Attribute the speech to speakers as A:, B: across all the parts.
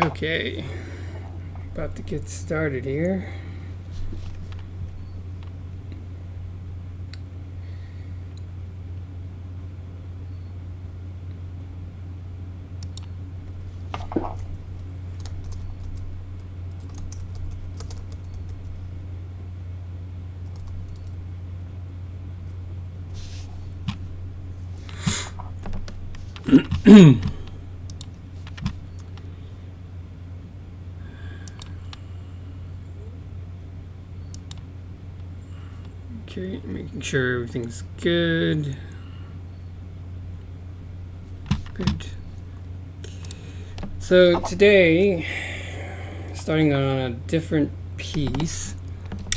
A: Okay, about to get started here. Okay, making sure everything's good. Good. So today, starting on a different piece.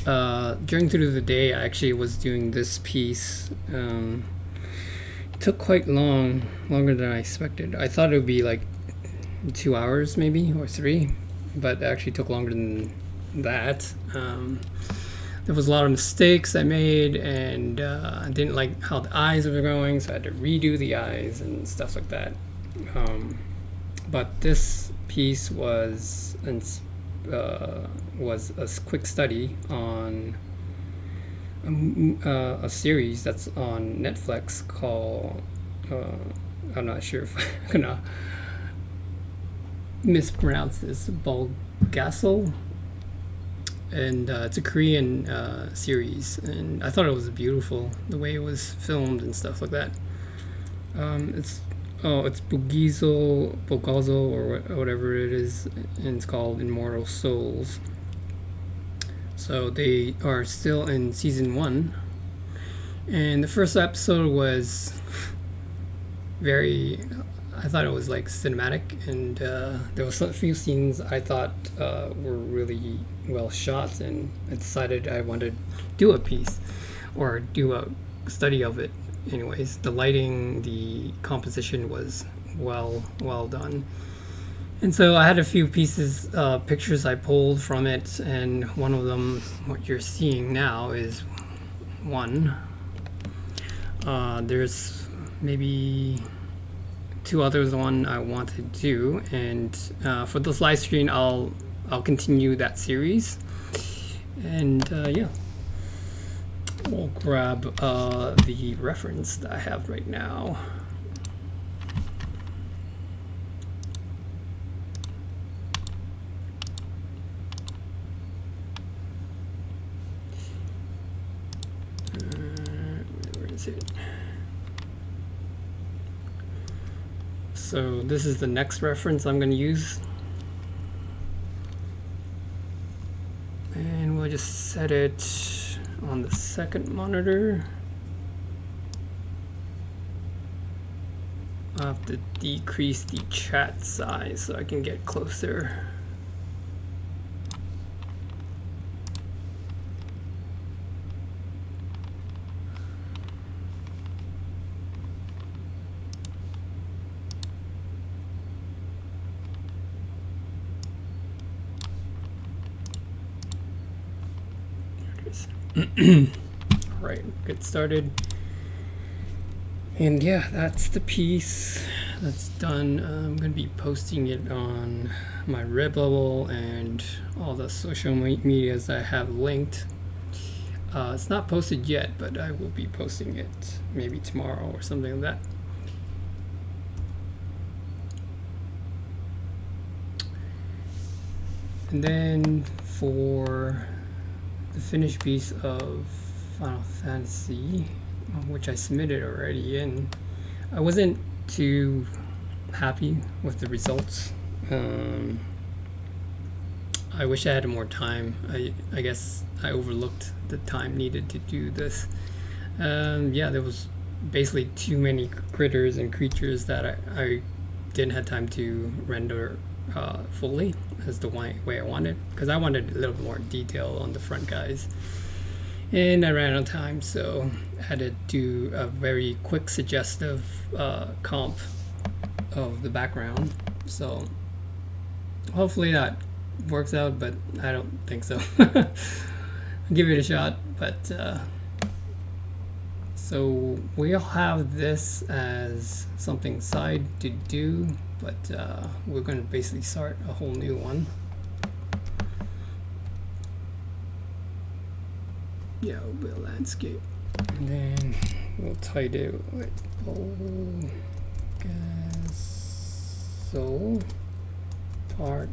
A: During through the day, I actually was doing this piece. It took quite longer than I expected. I thought it would be like 2 hours maybe, or 3, but it actually took longer than that. There was a lot of mistakes I made, and I didn't like how the eyes were going, so I had to redo the eyes and stuff like that. But this piece was a quick study on a series that's on Netflix called, I'm not sure if I'm gonna mispronounce this, Bulgasal. And it's a Korean series, and I thought it was beautiful the way it was filmed and stuff like that. It's Bulgasal or whatever it is, and it's called Immortal Souls. So they are still in season 1, and the first episode was I thought it was like cinematic, and there was a few scenes I thought were really well shot, and I decided I wanted to do a piece or do a study of it. Anyways, the lighting, the composition was well done, and so I had a few pictures I pulled from it, and one of them, what you're seeing now, is one. There's maybe 2 others one I want to do, and for this live stream I'll continue that series, and yeah, we'll grab the reference that I have right now. Where is it? So this is the next reference I'm going to use, and we'll just set it on the second monitor. I'll have to decrease the chat size so I can get closer. Alright, get started. And yeah, that's the piece. That's done. I'm going to be posting it on my Redbubble and all the social medias I have linked. It's not posted yet, but I will be posting it maybe tomorrow or something like that. And then for the finished piece of Final Fantasy, which I submitted already, and I wasn't too happy with the results. I wish I had more time. I guess I overlooked the time needed to do this. Yeah, there was basically too many critters and creatures that I didn't have time to render fully as the way I wanted, because I wanted a little bit more detail on the front guys, and I ran out of time, so I had to do a very quick suggestive comp of the background. So hopefully that works out, but I don't think so. I'll give it a shot. But so we'll have this as something side to do but we're going to basically start a whole new one. Yeah, we'll landscape, and then we'll title it Bulgasal Part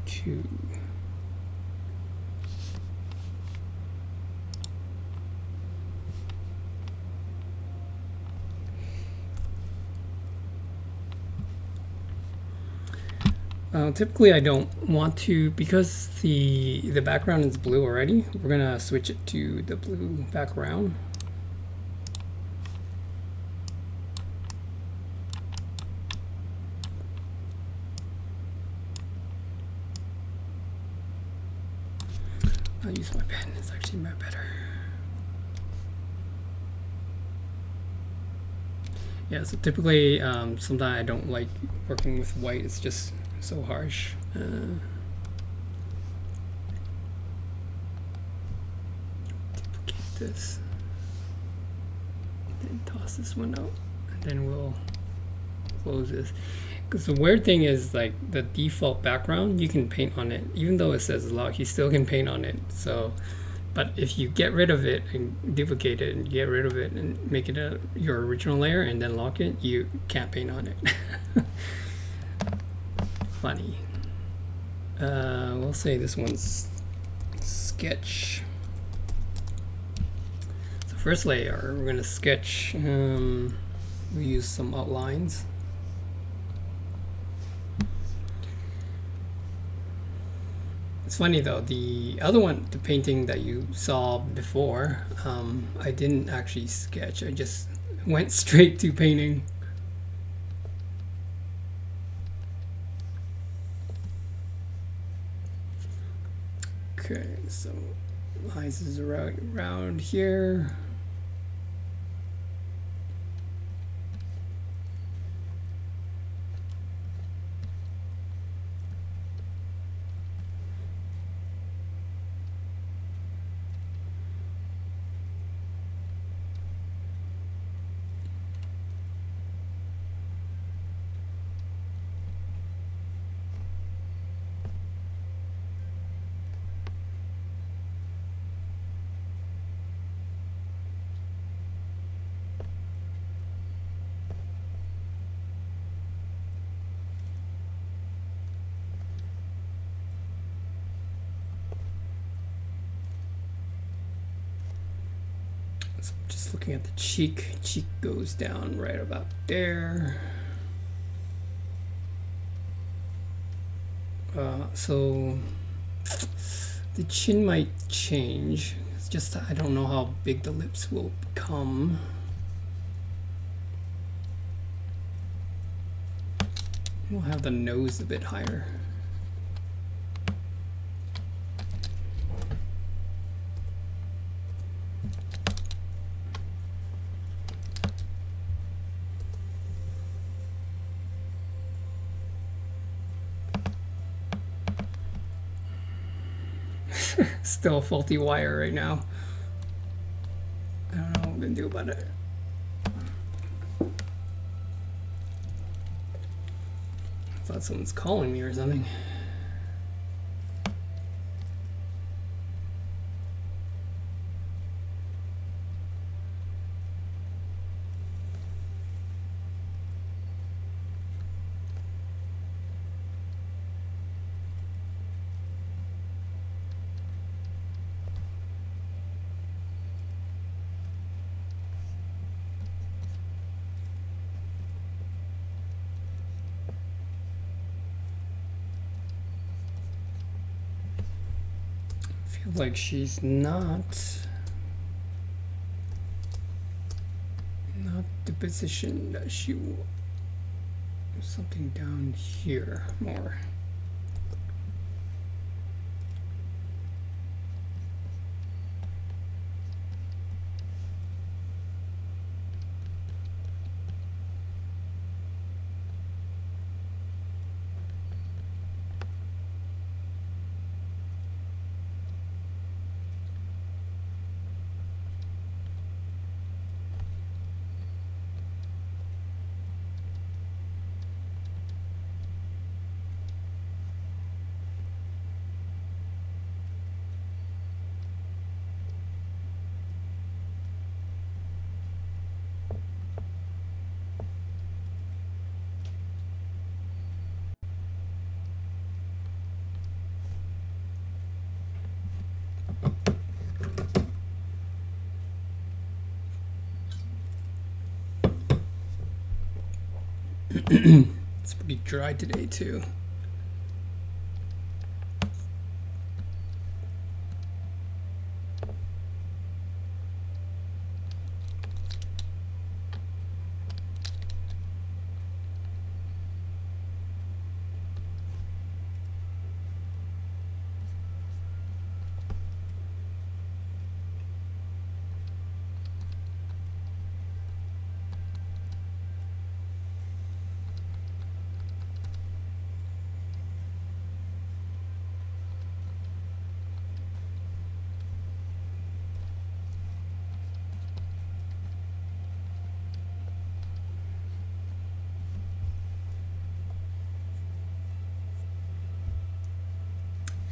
A: 2. Typically I don't want to, because the background is blue already, we're gonna switch it to the blue background. I'll use my pen, it's actually much better. Yeah, so typically sometimes I don't like working with white, it's just so harsh. Duplicate this, then toss this one out, and then we'll close this. Because the weird thing is, like, the default background, you can paint on it, even though it says lock, you still can paint on it. So, but if you get rid of it and duplicate it and get rid of it and make it your original layer and then lock it, you can't paint on it. Funny. We'll say this one's sketch. So first layer, we're gonna sketch. We use some outlines. It's funny though, the other one, the painting that you saw before, I didn't actually sketch. I just went straight to painting. Okay, so lines is around here. So just looking at the cheek goes down right about there. So the chin might change. It's just I don't know how big the lips will become. We'll have the nose a bit higher. Still a faulty wire right now. I don't know what I'm gonna do about it. I thought someone's calling me or something. Like she's not the position that she will. Something down here more. It's pretty dry today too.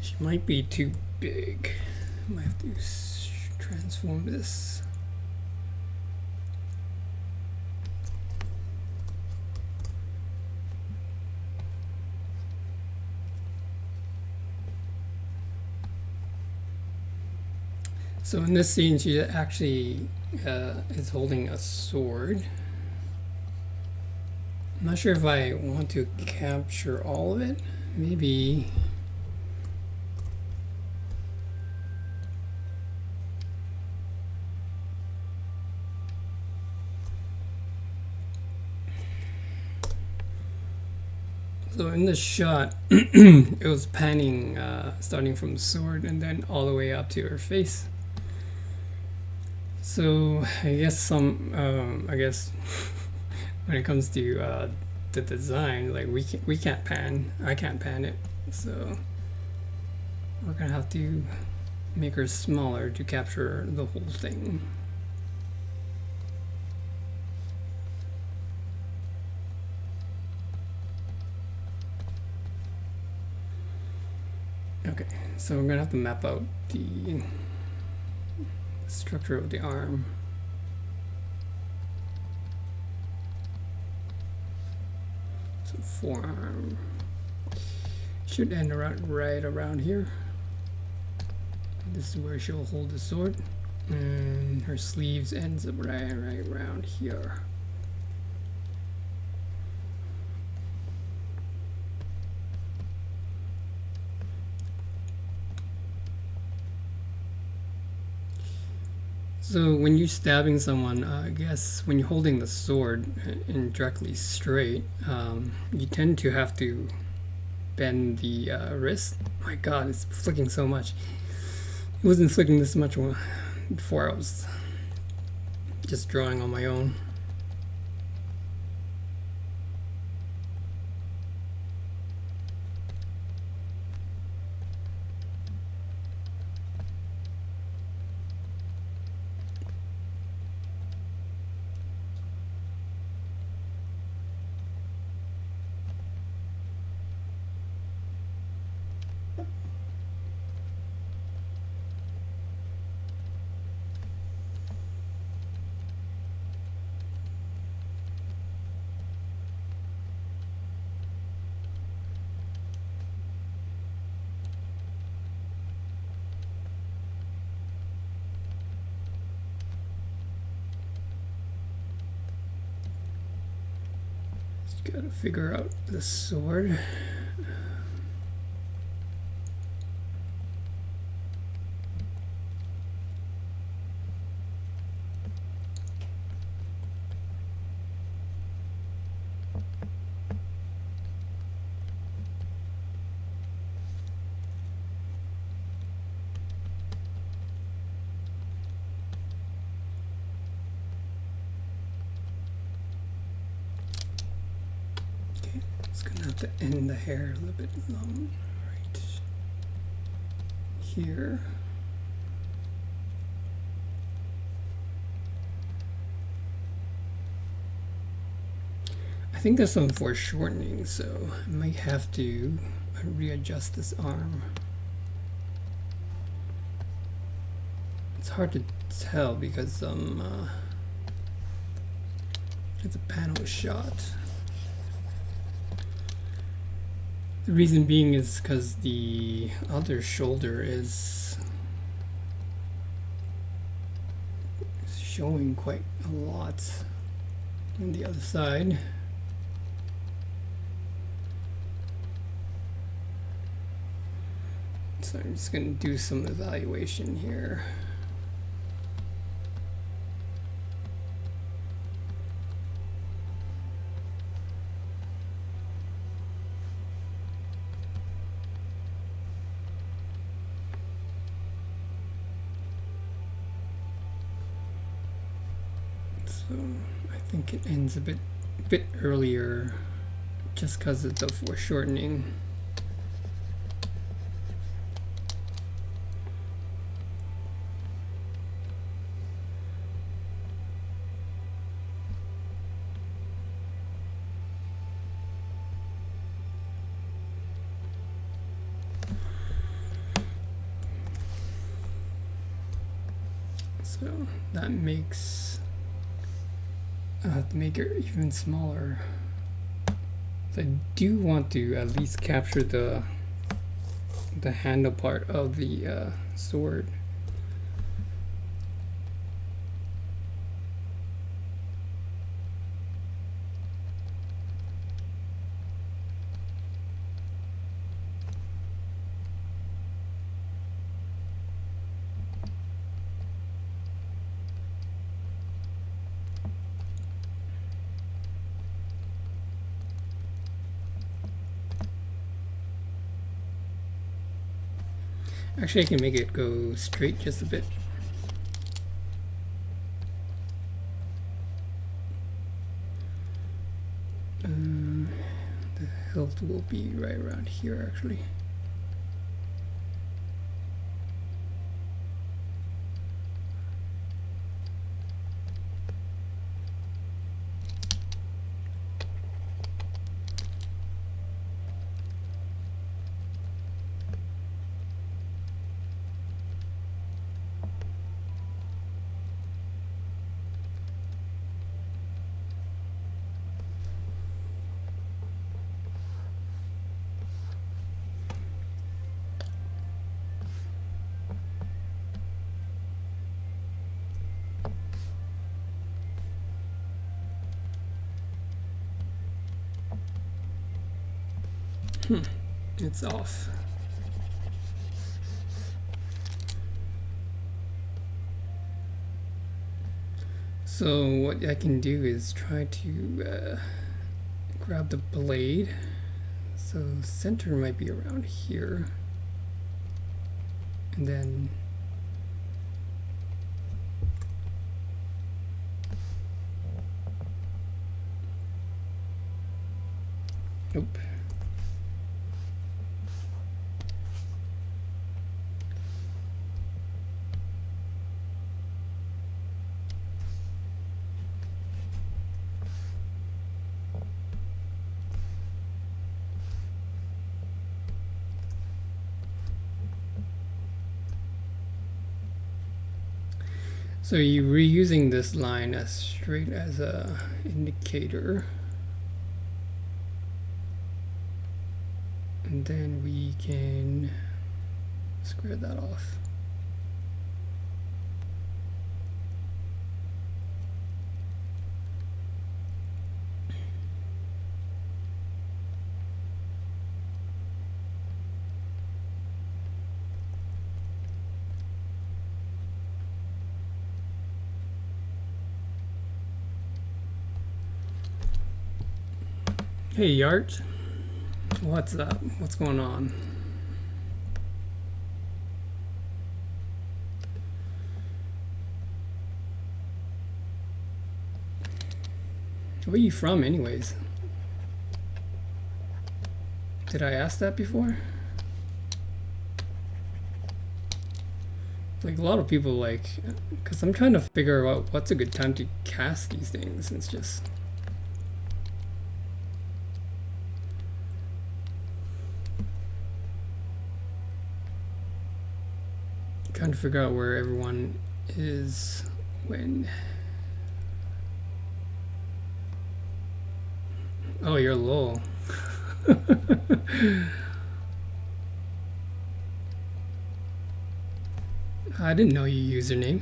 A: She might be too big. I might have to transform this. So in this scene, she actually is holding a sword. I'm not sure if I want to capture all of it. Maybe. So in this shot, it was panning, starting from the sword and then all the way up to her face. So I guess I guess when it comes to the design, like we can't pan. I can't pan it. So we're gonna have to make her smaller to capture the whole thing. Okay, so we're gonna have to map out the structure of the arm. So forearm should end right around here. This is where she'll hold the sword, and her sleeves ends up right around here. So when you're stabbing someone, I guess when you're holding the sword and directly straight, you tend to have to bend the wrist. My God, it's flicking so much. It wasn't flicking this much before. I was just drawing on my own. Gotta figure out the sword. To end the hair a little bit long, right here. I think there's some foreshortening, so I might have to readjust this arm. It's hard to tell because it's a panel shot. The reason being is because the other shoulder is showing quite a lot on the other side. So I'm just going to do some evaluation here. So I think it ends a bit earlier just because of the foreshortening. So that makes I have to make it even smaller. So I do want to at least capture the handle part of the sword. Actually, I can make it go straight just a bit. The hilt will be right around here, actually. It's off. So what I can do is try to grab the blade. So center might be around here. And then nope. So you're reusing this line as straight as a indicator. And then we can square that off. Hey Yart, what's up? What's going on? Where are you from anyways? Did I ask that before? Like a lot of people like, because I'm trying to figure out what's a good time to cast these things. It's just trying to figure out where everyone is when. Oh, you're low. I didn't know your username.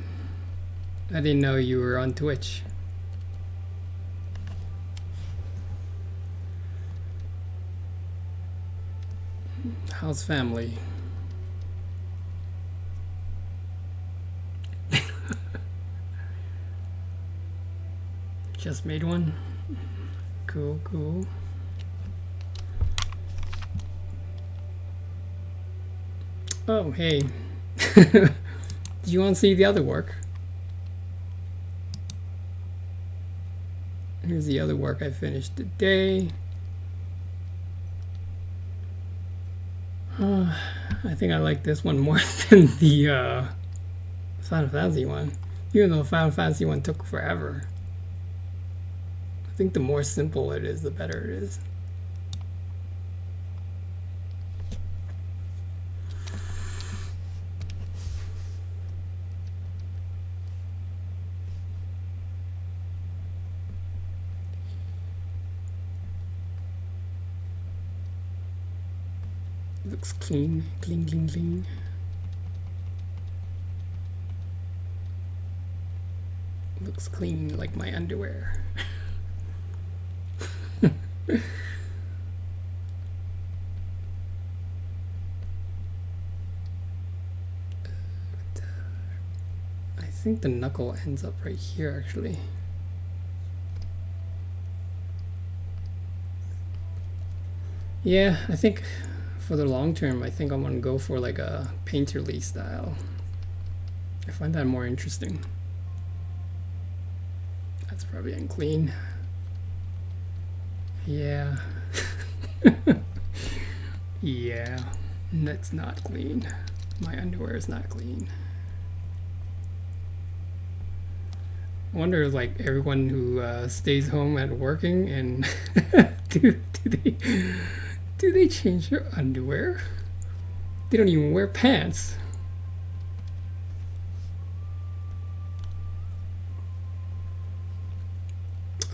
A: I didn't know you were on Twitch. How's family? Just made one. Cool, cool. Oh, hey. Do you want to see the other work? Here's the other work I finished today. I think I like this one more than the Final Fantasy one. Even though Final Fantasy one took forever. I think the more simple it is, the better it is. Looks clean, clean, clean, clean. Looks clean like my underwear. I think the knuckle ends up right here actually. Yeah, I think for the long term, I think I'm gonna go for like a painterly style. I find that more interesting. That's probably unclean. Yeah. Yeah, that's not clean. My underwear is not clean. I wonder, like, everyone who stays home at working and do they change their underwear? They don't even wear pants.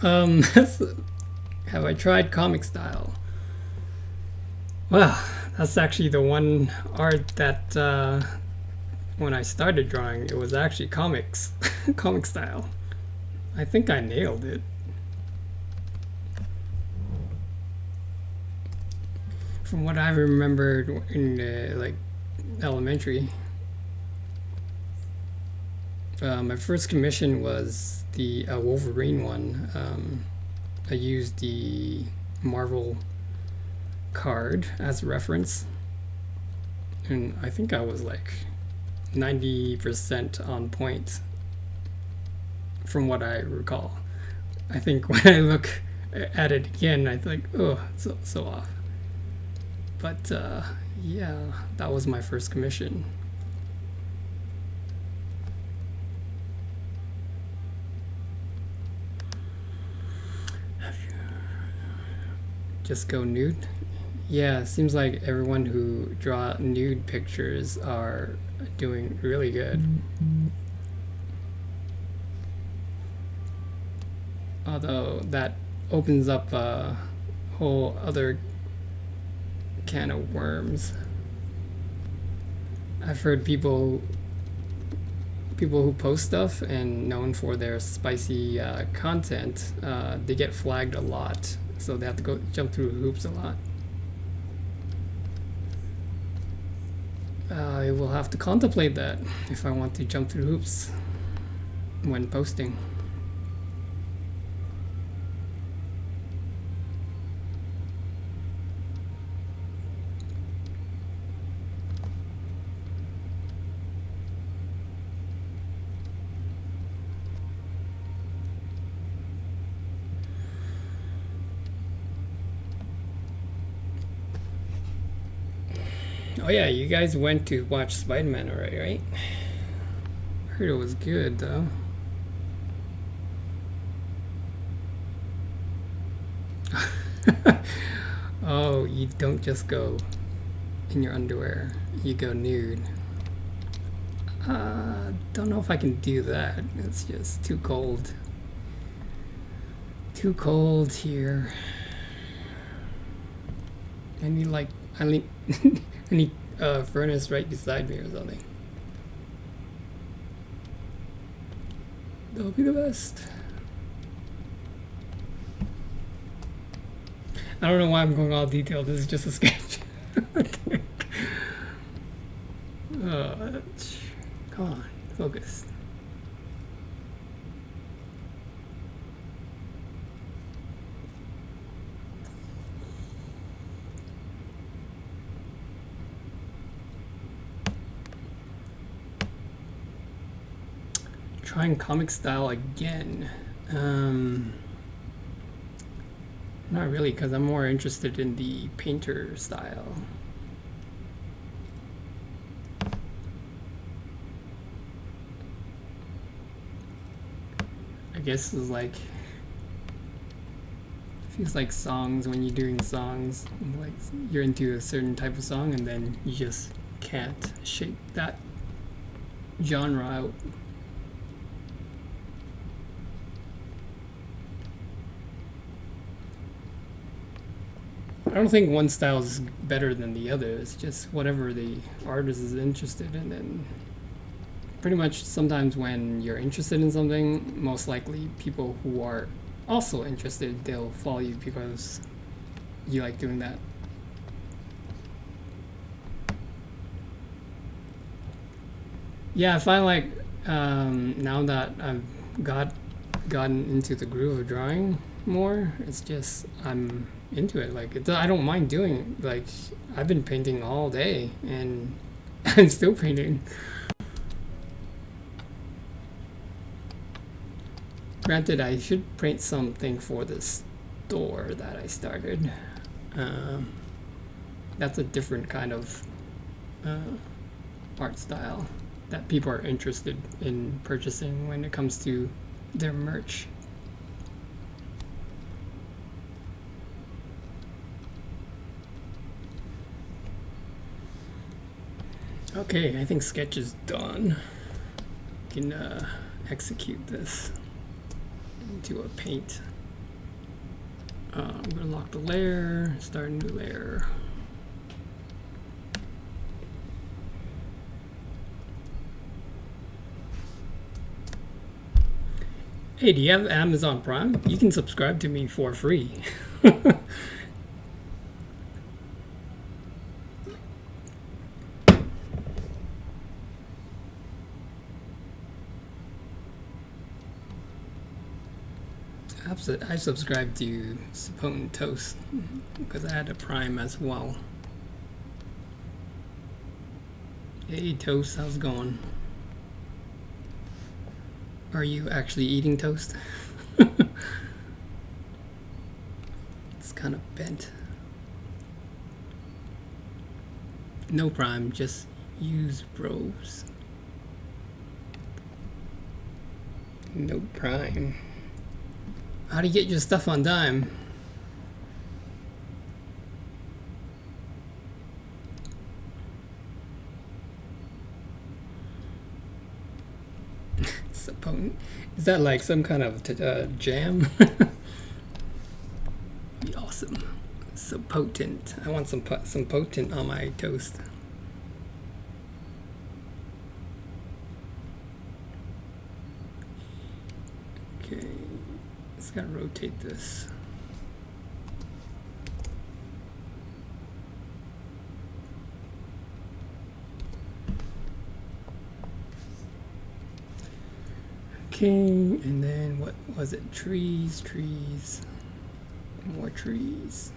A: Have I tried comic style? Well, that's actually the one art that when I started drawing, it was actually comics, comic style. I think I nailed it. From what I remembered in like elementary, my first commission was the Wolverine one. I used the Marvel card as a reference, and I think I was like 90% on point from what I recall. I think when I look at it again, I think, oh, so off. But yeah, that was my first commission. Just go nude? Yeah, it seems like everyone who draw nude pictures are doing really good. Although that opens up a whole other can of worms. I've heard people who post stuff and known for their spicy content, they get flagged a lot, so they have to go jump through hoops a lot. I will have to contemplate that if I want to jump through hoops when posting. Oh yeah, you guys went to watch Spider-Man already, right? I heard it was good though. Oh, you don't just go in your underwear, you go nude. Don't know if I can do that. It's just too cold. Too cold here. I need I need a furnace right beside me or something. That'll be the best. I don't know why I'm going all detailed. This is just a sketch. Come on, focus. trying comic style again. Not really, because I'm more interested in the painter style. I guess it's like, feels like songs when you're doing songs. Like you're into a certain type of song and then you just can't shake that genre out. I don't think one style is better than the other. It's just whatever the artist is interested in. And pretty much sometimes when you're interested in something, most likely people who are also interested, they'll follow you because you like doing that. Yeah, I find like now that I've gotten into the groove of drawing more, it's just I'm into it. Like I don't mind doing it. Like I've been painting all day and I'm still painting. Granted, I should paint something for the store that I started. That's a different kind of art style that people are interested in purchasing when it comes to their merch. Okay, I think sketch is done. You can execute this into a paint. I'm gonna lock the layer, start a new layer. Hey, do you have Amazon Prime? You can subscribe to me for free. I subscribed to Sapotin Toast because I had a Prime as well. Hey Toast, how's it going? Are you actually eating toast? It's kind of bent. No Prime, just use Bros. No Prime. How do you get your stuff on dime? So potent. Is that like some kind of jam? Be awesome. So potent. I want some potent on my toast. Okay. Just gotta rotate this. Okay, and then what was it? Trees, more trees.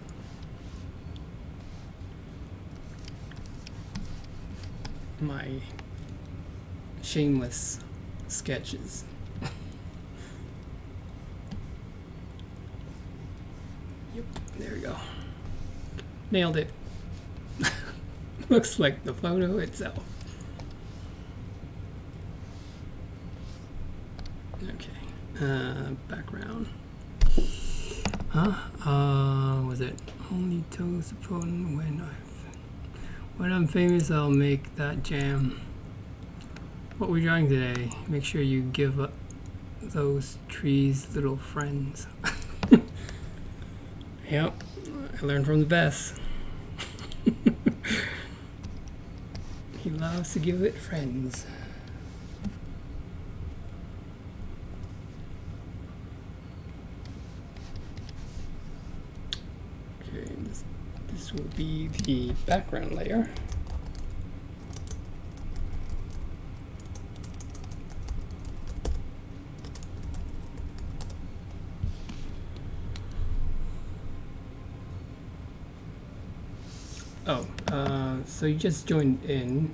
A: My shameless sketches. Yep, there we go. Nailed it. Looks like the photo itself. Okay, background. Was it only toast potent when I'm famous? I'll make that jam. What we're drawing today? Make sure you give up those trees little friends. Yep, I learned from the best. He loves to give it friends. Okay, this will be the background layer. So you just joined in.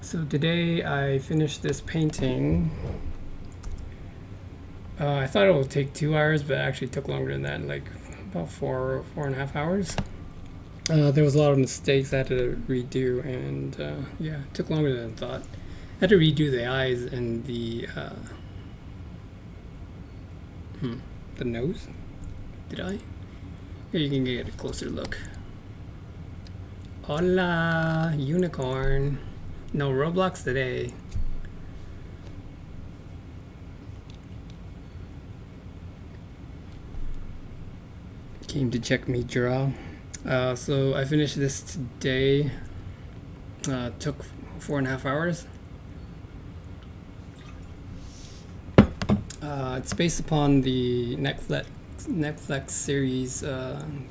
A: So today I finished this painting I thought it would take 2 hours, but it actually took longer than that, like about 4.5 hours. There was a lot of mistakes I had to redo, and yeah, it took longer than I thought. I had to redo the eyes and the nose. Did I? Here you can get a closer look. Hola, unicorn. No Roblox today. Came to check me draw. So I finished this today. Took 4.5 hours. It's based upon the Netflix series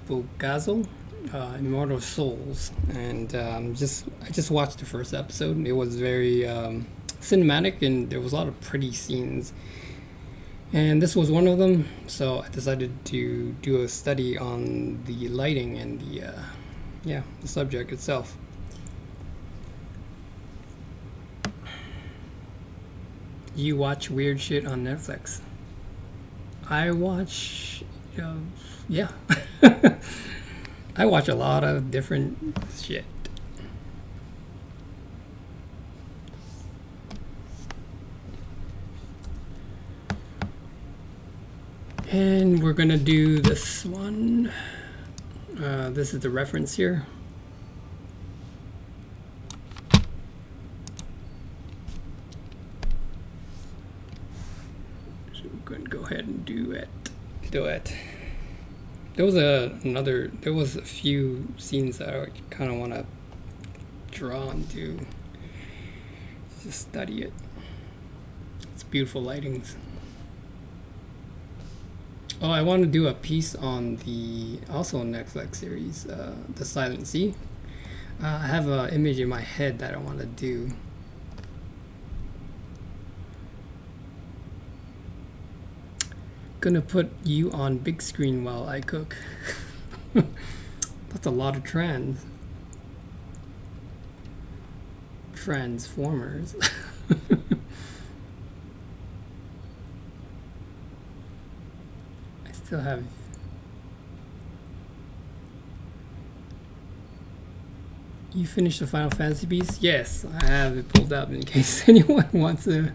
A: Bulgasal, Immortal Souls, and I just watched the first episode. It was very cinematic, and there was a lot of pretty scenes. And this was one of them, so I decided to do a study on the lighting and the subject itself. You watch weird shit on Netflix. I watch, yeah. I watch a lot of different shit. And we're gonna do this one. This is the reference here. So we're gonna go ahead and do it. There was a few scenes that I kind of want to draw and do. Just study it. It's beautiful lightings. Oh, I want to do a piece on the also Netflix series, The Silent Sea. I have an image in my head that I want to do. Gonna put you on big screen while I cook. That's a lot of transformers. I still have. You finished the Final Fantasy piece? Yes, I have it pulled up in case anyone wants to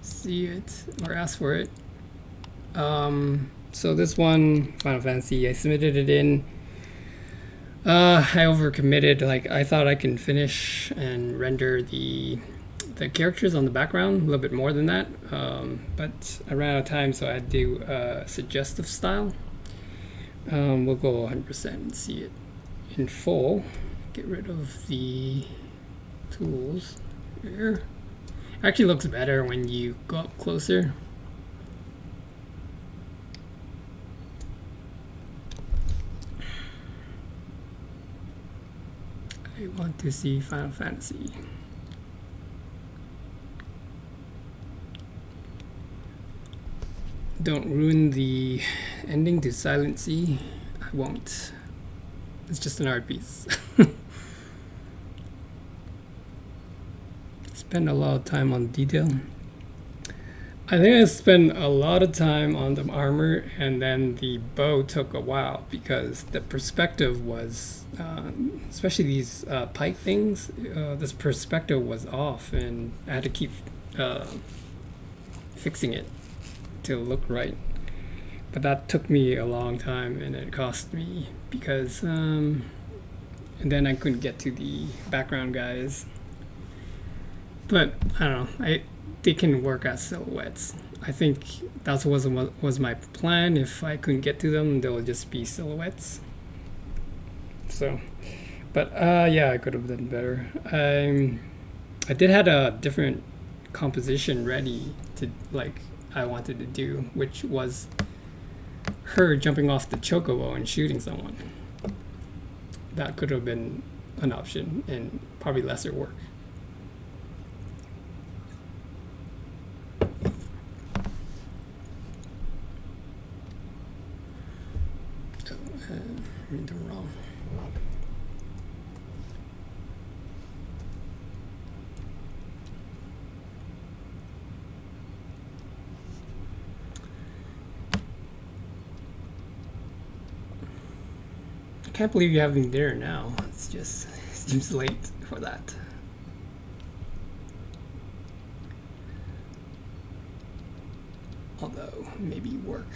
A: see it or ask for it. So this one, Final Fantasy, I submitted it in. I overcommitted. Like, I thought I can finish and render the characters on the background a little bit more than that. But I ran out of time, so I had to do suggestive style. We'll go 100% and see it in full. Get rid of the tools here. Actually looks better when you go up closer. I want to see Final Fantasy. Don't ruin the ending to Silent Sea. I won't. It's just an art piece. Spend a lot of time on detail. I think I spent a lot of time on the armor, and then the bow took a while because the perspective was, especially these pike things, this perspective was off, and I had to keep fixing it to look right. But that took me a long time, and it cost me because, and then I couldn't get to the background guys. But I don't know. They can work as silhouettes. I think that was my plan. If I couldn't get to them, they'll just be silhouettes. So, but yeah, I could have done better. I did had a different composition ready to I wanted to do, which was her jumping off the chocobo and shooting someone. That could have been an option and probably lesser work. Read them wrong. I can't believe you have me there now. It's just, it seems late for that. Although, maybe work.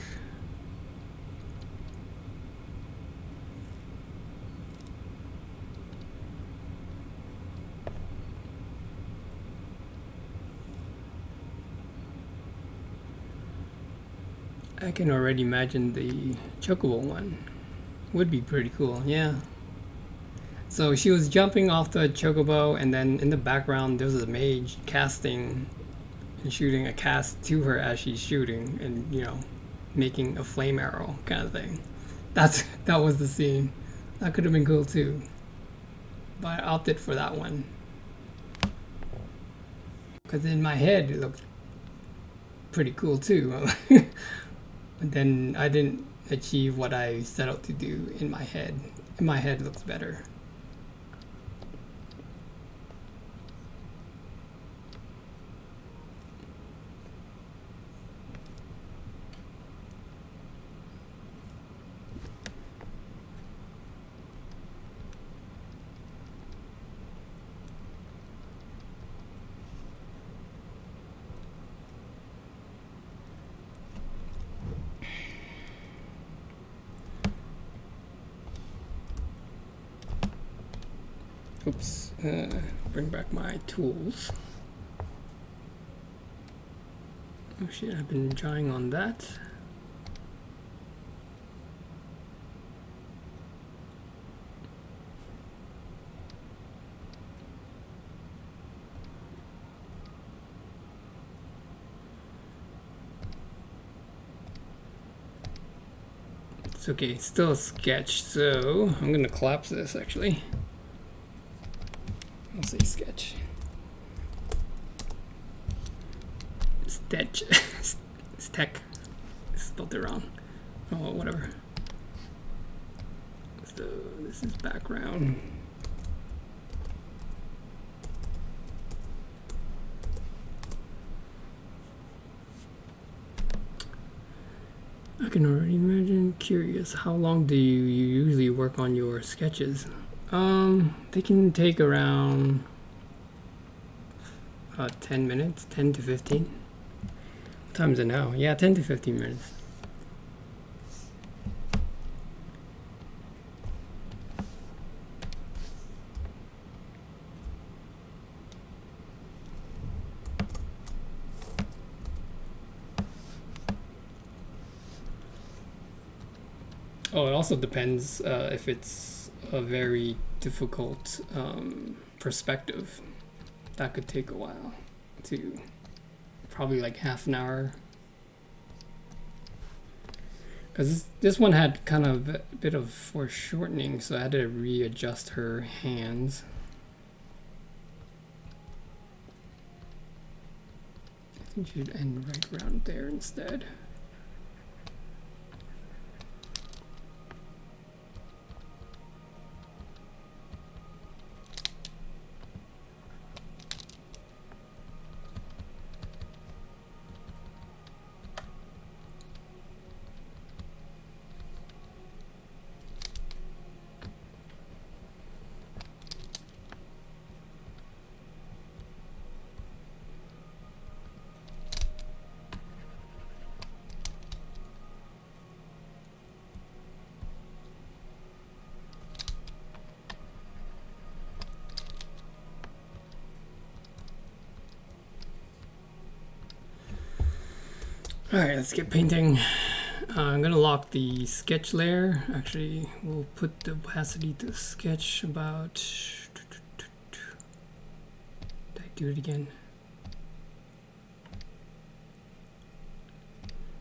A: I can already imagine the chocobo one. Would be pretty cool, yeah. So she was jumping off the chocobo, and then in the background there was a mage casting and shooting a cast to her as she's shooting, and you know, making a flame arrow kind of thing. That was the scene. That could have been cool too. But I opted for that one because in my head it looked pretty cool too. But then I didn't achieve what I set out to do in my head. In my head, it looks better. Oops, bring back my tools. Oh shit, I've been drawing on that. It's okay, it's still a sketch, so I'm gonna collapse this actually. I'll say sketch. Sketch. Tech. Spelled it wrong. Oh, whatever. So this is background. I can already imagine. Curious, how long do you usually work on your sketches? They can take around 10 minutes, 10 to 15. What time is it now? Yeah, 10 to 15 minutes. Oh, it also depends if it's a very difficult perspective. That could take a while to, probably like half an hour. Because this one had kind of a bit of foreshortening, so I had to readjust her hands. I think she should end right around there instead. Alright, let's get painting. I'm gonna lock the sketch layer. Actually, we'll put the opacity to sketch about... Did I do it again?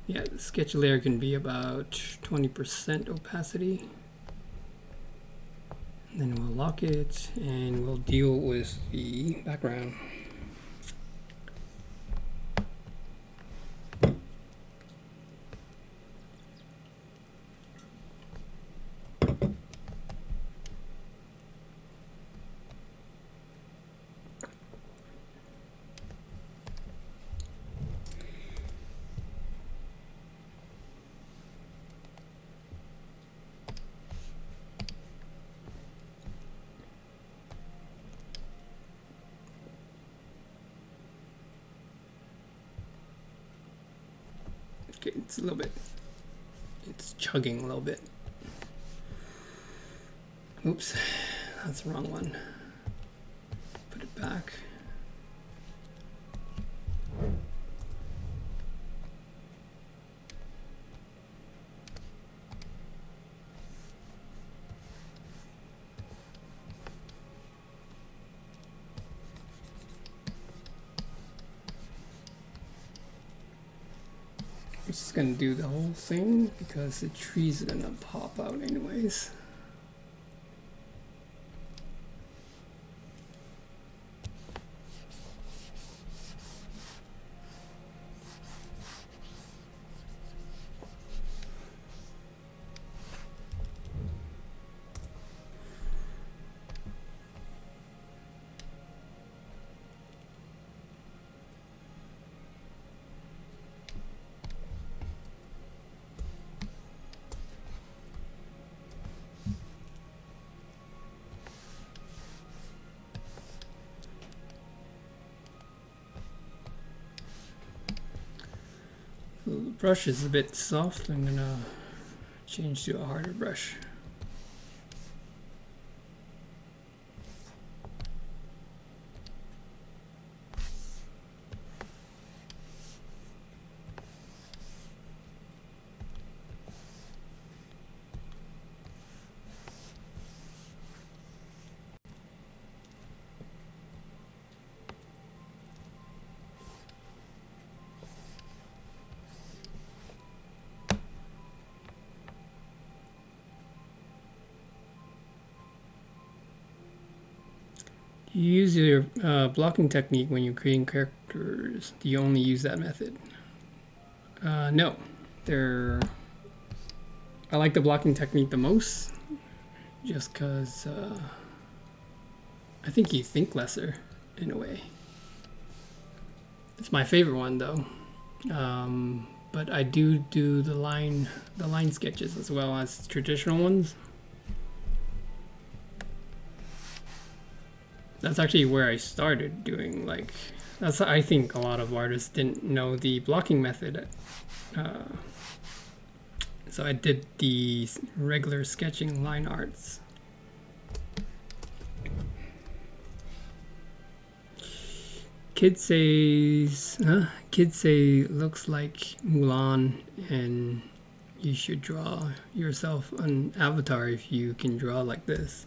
A: Yeah, the sketch layer can be about 20% opacity. And then we'll lock it and we'll deal with the background. Okay, it's a little bit, it's chugging a little bit. Oops, that's the wrong one. Put it back. I'm just gonna do the whole thing because the tree's gonna pop out anyways. So the brush is a bit soft. I'm gonna change to a harder brush. You use your blocking technique when you're creating characters. Do you only use that method? No. I like the blocking technique the most, just because I think you think lesser in a way. It's my favorite one though. But I do the line sketches as well as traditional ones. That's actually where I started doing, like, that's, I think a lot of artists didn't know the blocking method. So I did the regular sketching line arts. Kids say looks like Mulan, and you should draw yourself an avatar if you can draw like this.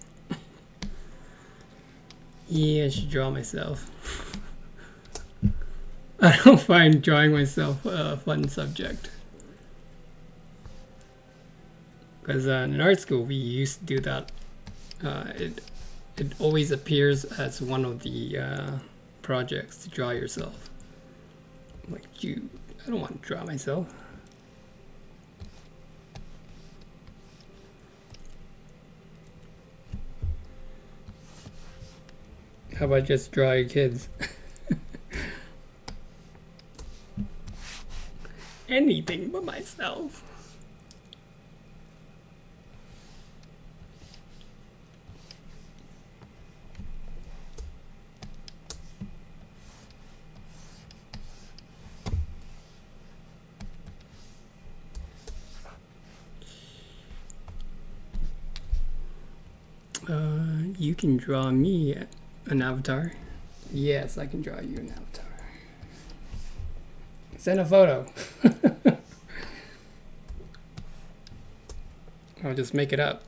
A: Yeah, I should draw myself. I don't find drawing myself a fun subject. Because in art school we used to do that. It always appears as one of the projects to draw yourself. Like, I don't want to draw myself. How about just draw your kids? Anything but myself. You can draw me an avatar. Yes, I can draw you an avatar. Send a photo. I'll just make it up.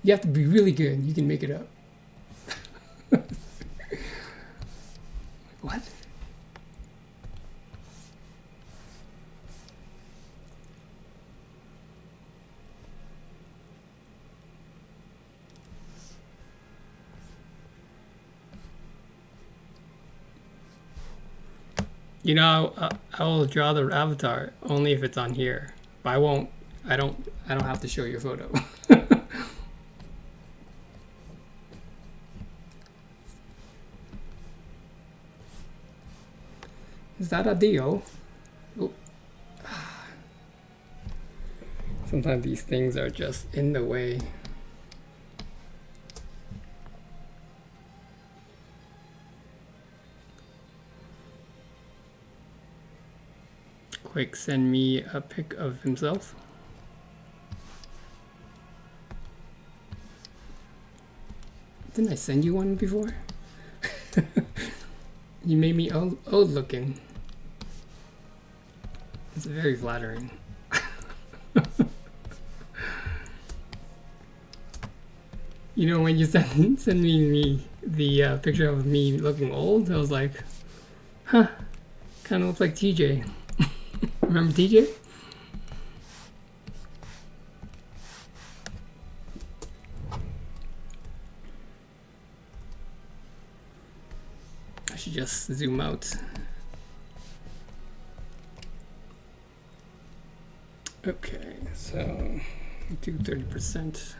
A: You have to be really good. You can make it up. What? You know, I will draw the avatar only if it's on here. But I won't. I don't have to show your photo. Is that a deal? Oh. Sometimes these things are just in the way. quick send me a pic of himself. Didn't I send you one before? You made me old looking. It's very flattering. You know, when you send me the picture of me looking old, I was like, huh, kind of looks like TJ. Remember TJ? I should just zoom out. Okay, so do 30%.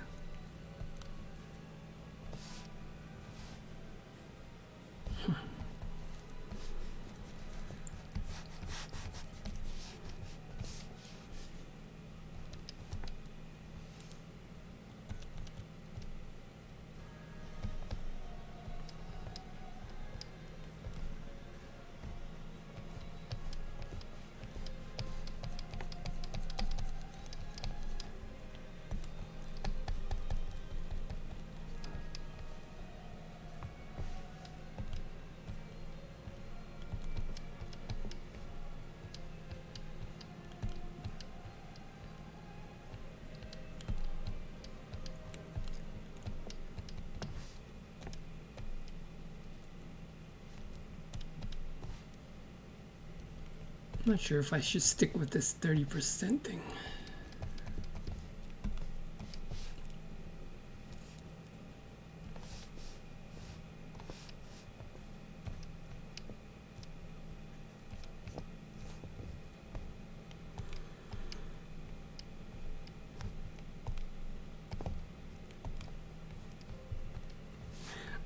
A: I'm not sure if I should stick with this 30% thing.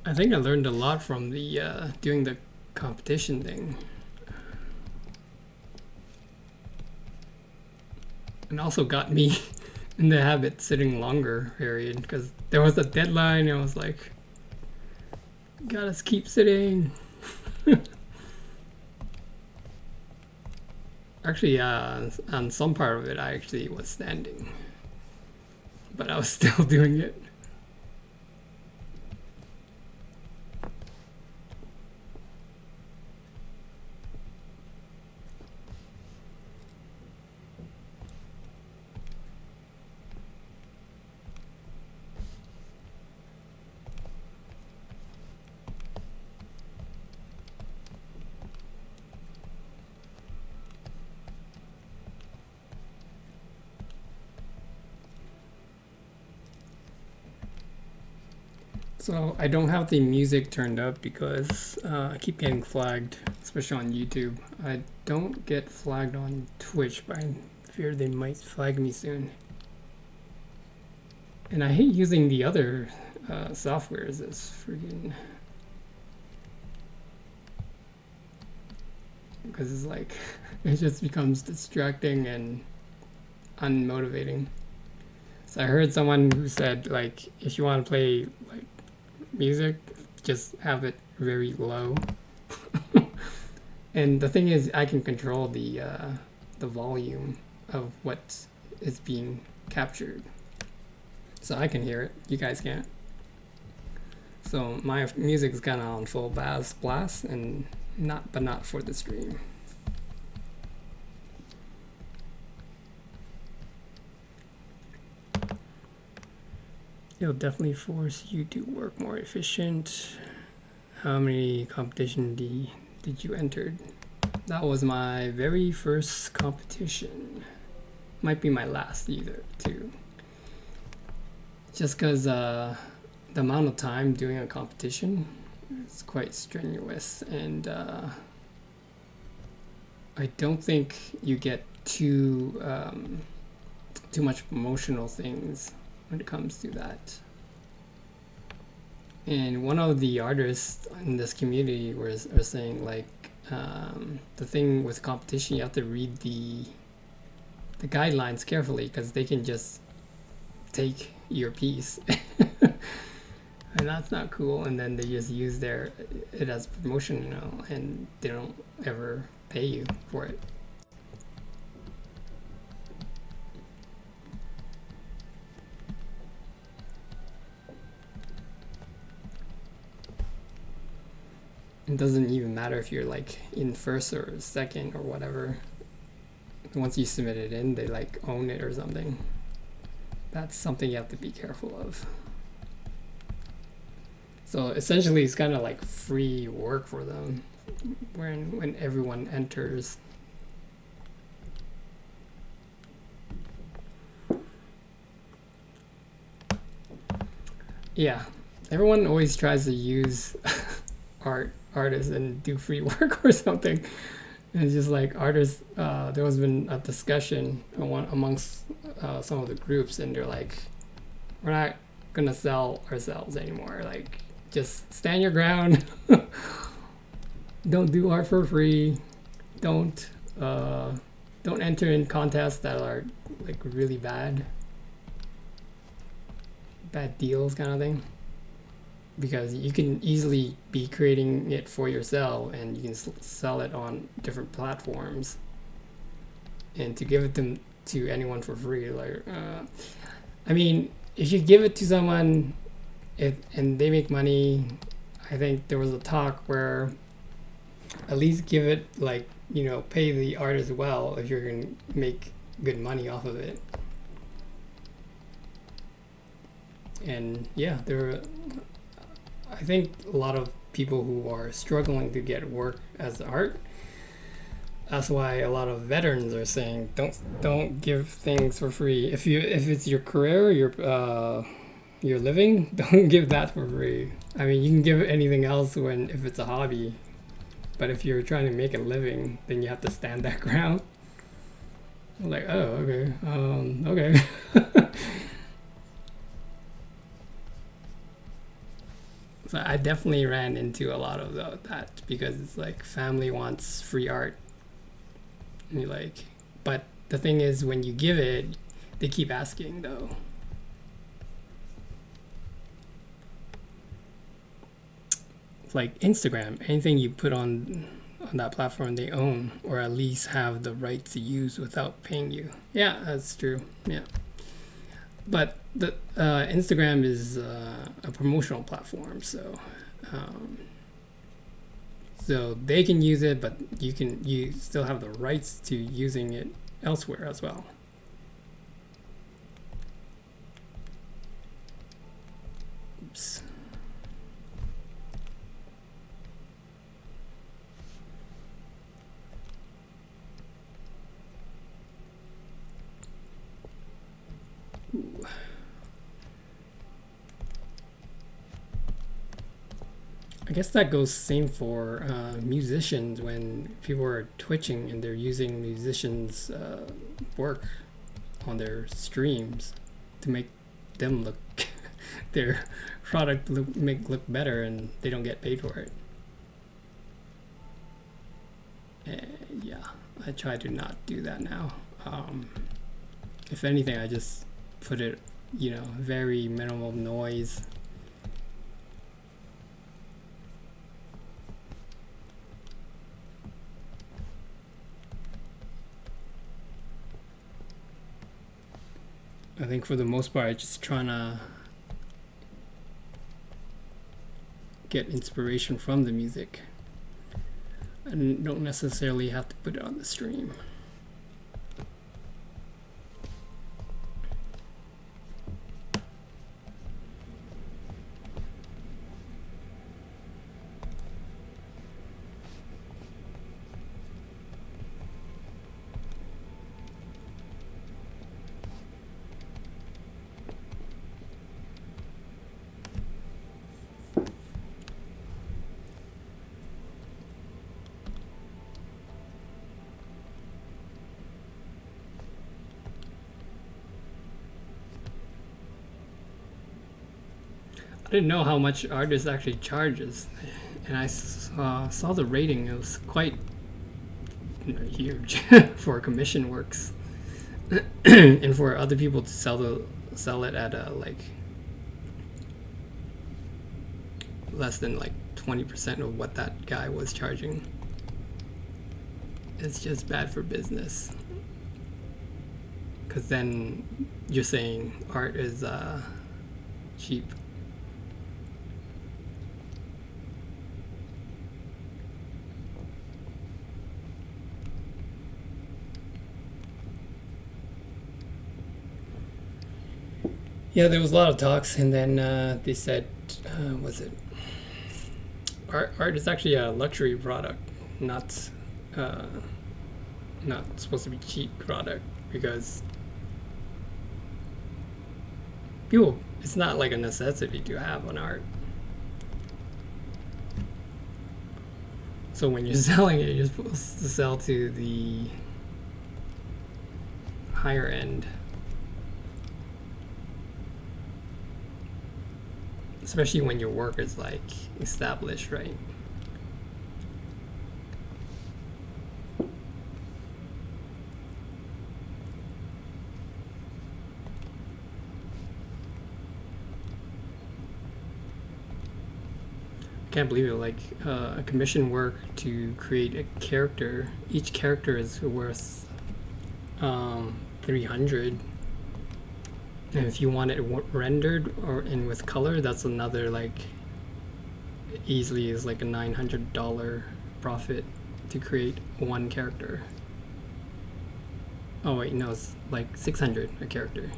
A: I think I learned a lot from the doing the competition thing. And also got me in the habit sitting longer period because there was a deadline and I was like, gotta keep sitting. Actually, on some part of it I actually was standing, but I was still doing it. So I don't have the music turned up because I keep getting flagged, especially on YouTube. I don't get flagged on Twitch, but I fear they might flag me soon. And I hate using the other softwares. It's freaking... because it's like, it just becomes distracting and unmotivating. So I heard someone who said, like, if you want to play like music, just have it very low. And the thing is, I can control the volume of what is being captured, so I can hear it. You guys can't. So my music is kind of on full blast, and not for the stream. It'll definitely force you to work more efficient. How many competition did you enter? That was my very first competition. Might be my last either too. Just because the amount of time doing a competition is quite strenuous, and I don't think you get too much promotional things when it comes to that. And one of the artists in this community was saying, like, the thing with competition, you have to read the guidelines carefully, because they can just take your piece and that's not cool, and then they just use it as promotion, and they don't ever pay you for it. It doesn't even matter if you're like in first or second or whatever. Once you submit it in, they like own it or something. That's something you have to be careful of. So essentially, it's kind of like free work for them when everyone enters. Yeah, everyone always tries to use artists and do free work or something. And it's just like artists. There has been a discussion amongst some of the groups, and they're like, "We're not gonna sell ourselves anymore. Like, just stand your ground. Don't do art for free. Don't enter in contests that are like really bad deals kind of thing, because you can easily be creating it for yourself and you can sell it on different platforms, and to give it to anyone for free, like I mean, if you give it to someone and they make money, I think there was a talk where at least give it, like, pay the artist well if you're gonna make good money off of it. And yeah, I think a lot of people who are struggling to get work as art. That's why a lot of veterans are saying don't give things for free. If it's your career, your living, don't give that for free. I mean, you can give anything else if it's a hobby, but if you're trying to make a living, then you have to stand that ground. Like, oh, okay, okay. So I definitely ran into a lot of that, because it's like family wants free art. And you're like, but the thing is, when you give it, they keep asking though. Like Instagram, anything you put on that platform, they own, or at least have the right to use without paying you. Yeah, that's true. Yeah. But the Instagram is a promotional platform, so they can use it, but you still have the rights to using it elsewhere as well. Oops. Ooh. I guess that goes same for musicians. When people are twitching and they're using musicians' work on their streams to make them look their product look better, and they don't get paid for it. Yeah, I try to not do that now. If anything, I just put it, very minimal noise. I think for the most part, I'm just trying to get inspiration from the music. I don't necessarily have to put it on the stream. I didn't know how much artist actually charges, and I saw the rating. It was quite huge for commission works, and for other people to sell it at like less than like 20% of what that guy was charging. It's just bad for business, because then you're saying art is cheap. Yeah, there was a lot of talks, and then they said, was it art is actually a luxury product, not uh, not supposed to be cheap product, because people, it's not like a necessity to have an art. So when you're selling it, you're supposed to sell to the higher end. Especially when your work is like established, right? Can't believe it, like a commission work to create a character. Each character is worth 300, and if you want it rendered or in with color, that's another, like, easily is like a $900 profit to create one character. Oh wait, no, it's like 600 a character.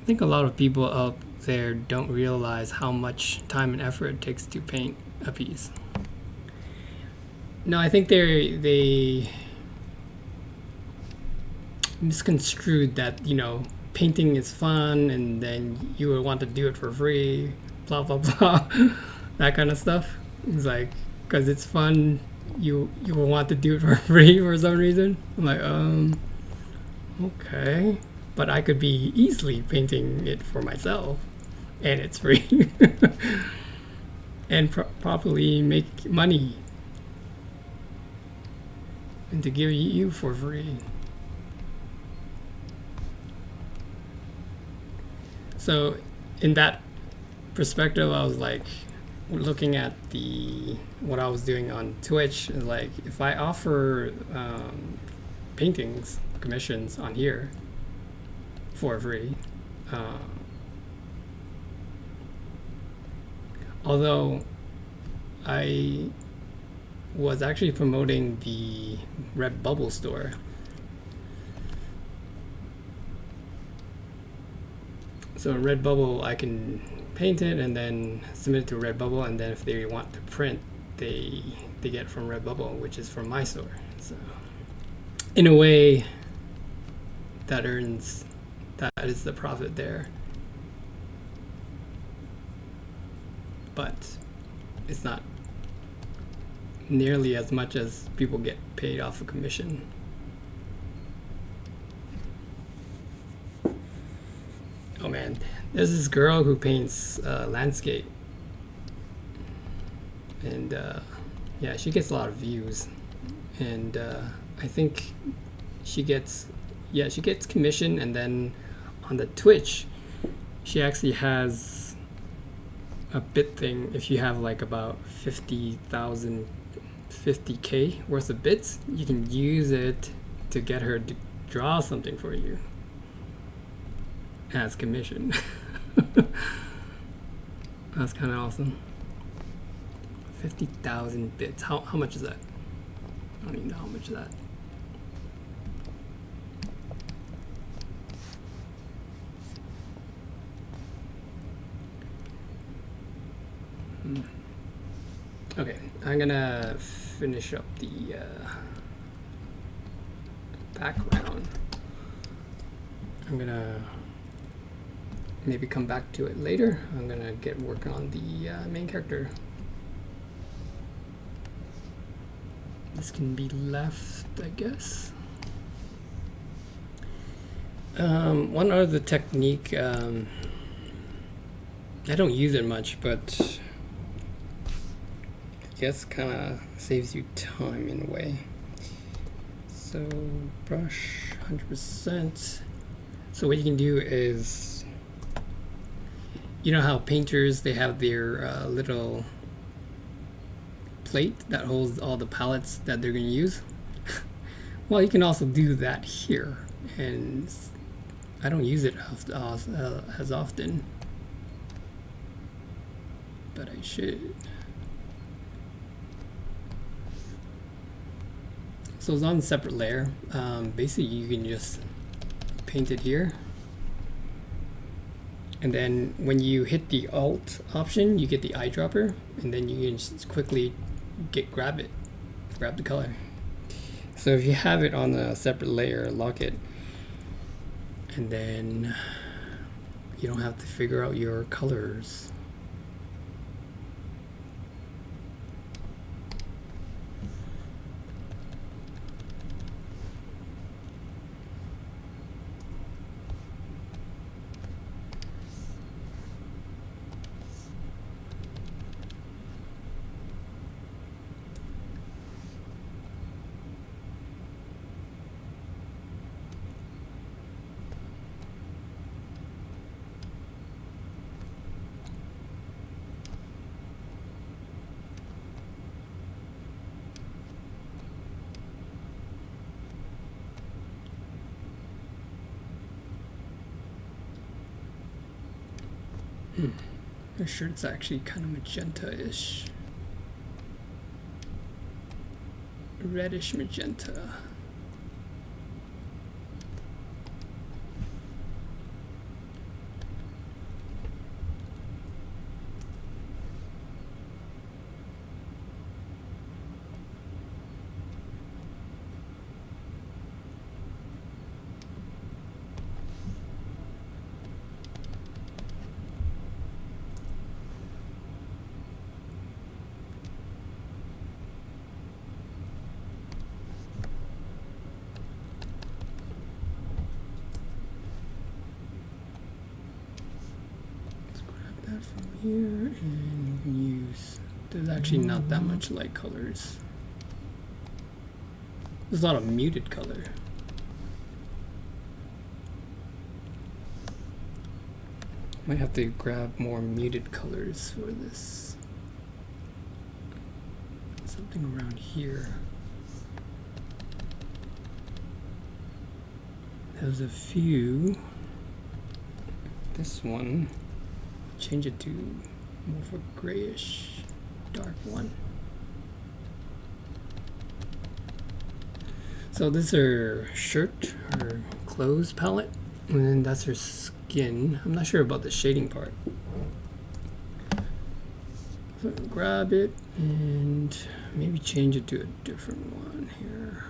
A: I think a lot of people out there don't realize how much time and effort it takes to paint a piece. No, I think they misconstrued that, painting is fun and then you would want to do it for free, blah blah blah, that kind of stuff. It's like, because it's fun, you will want to do it for free for some reason. I'm like, okay, but I could be easily painting it for myself, and it's free, and properly make money, and to give you for free. So in that perspective, I was like looking at what I was doing on Twitch, and like, if I offer paintings commissions on here for free, although I was actually promoting the Redbubble store. So in Redbubble, I can paint it and then submit it to Redbubble, and then if they want to print, they get it from Redbubble, which is from my store. So in a way, that is the profit there. But it's not nearly as much as people get paid off a commission. Oh man, there's this girl who paints landscape, and yeah, she gets a lot of views, and I think she gets commission, and then on the Twitch, she actually has a bit thing. If you have like about 50K worth of bits, you can use it to get her to draw something for you as commission. That's kind of awesome. 50,000 bits. How much is that? I don't even know how much is that. Okay, I'm gonna finish up the background. I'm gonna maybe come back to it later. I'm gonna get working on the main character. This can be left, I guess. One other technique, I don't use it much, but I guess kind of saves you time in a way. So brush 100%. So what you can do is, you know how painters, they have their little plate that holds all the palettes that they're going to use? Well, you can also do that here, and I don't use it as often, but I should. So it's on a separate layer. Basically, you can just paint it here. And then when you hit the Alt option, you get the eyedropper, and then you can just quickly grab the color. So if you have it on a separate layer, lock it, and then you don't have to figure out your colors. My shirt's actually kind of magenta-ish. Reddish magenta. From here, and you can use, there's actually not that much light colors. There's a lot of muted color. Might have to grab more muted colors for this. Something around here. There's a few. This one. Change it to more of a grayish, dark one. So this is her shirt, her clothes palette, and then that's her skin. I'm not sure about the shading part. So grab it and maybe change it to a different one here.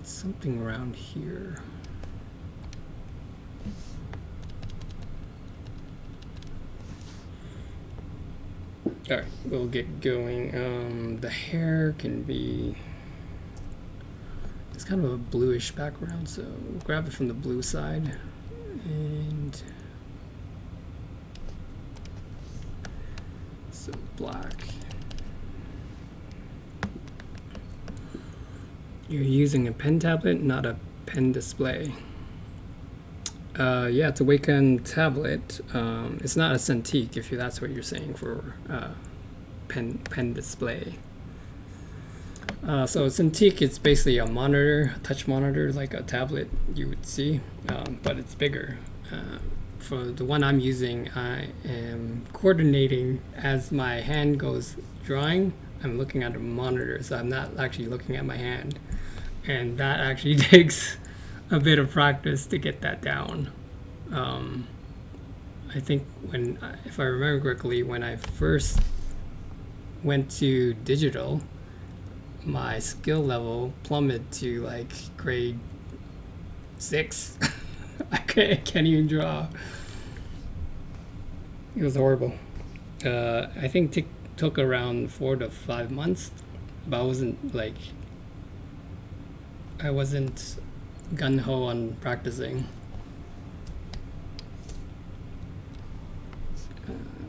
A: Something around here. All right, we'll get going. The hair can be, it's kind of a bluish background, so we'll grab it from the blue side and so black. You're using a pen tablet, not a pen display. Yeah, it's a Wacom tablet. It's not a Cintiq, if that's what you're saying for pen display. So Cintiq, it's basically a monitor, a touch monitor, like a tablet you would see, but it's bigger. For the one I'm using, I am coordinating as my hand goes drawing. I'm looking at a monitor, so I'm not actually looking at my hand. And that actually takes a bit of practice to get that down. I think if I remember correctly, when I first went to digital, my skill level plummeted to like grade 6. I can't even draw. It was horrible. I think it took around 4 to 5 months, but I wasn't gung-ho on practicing.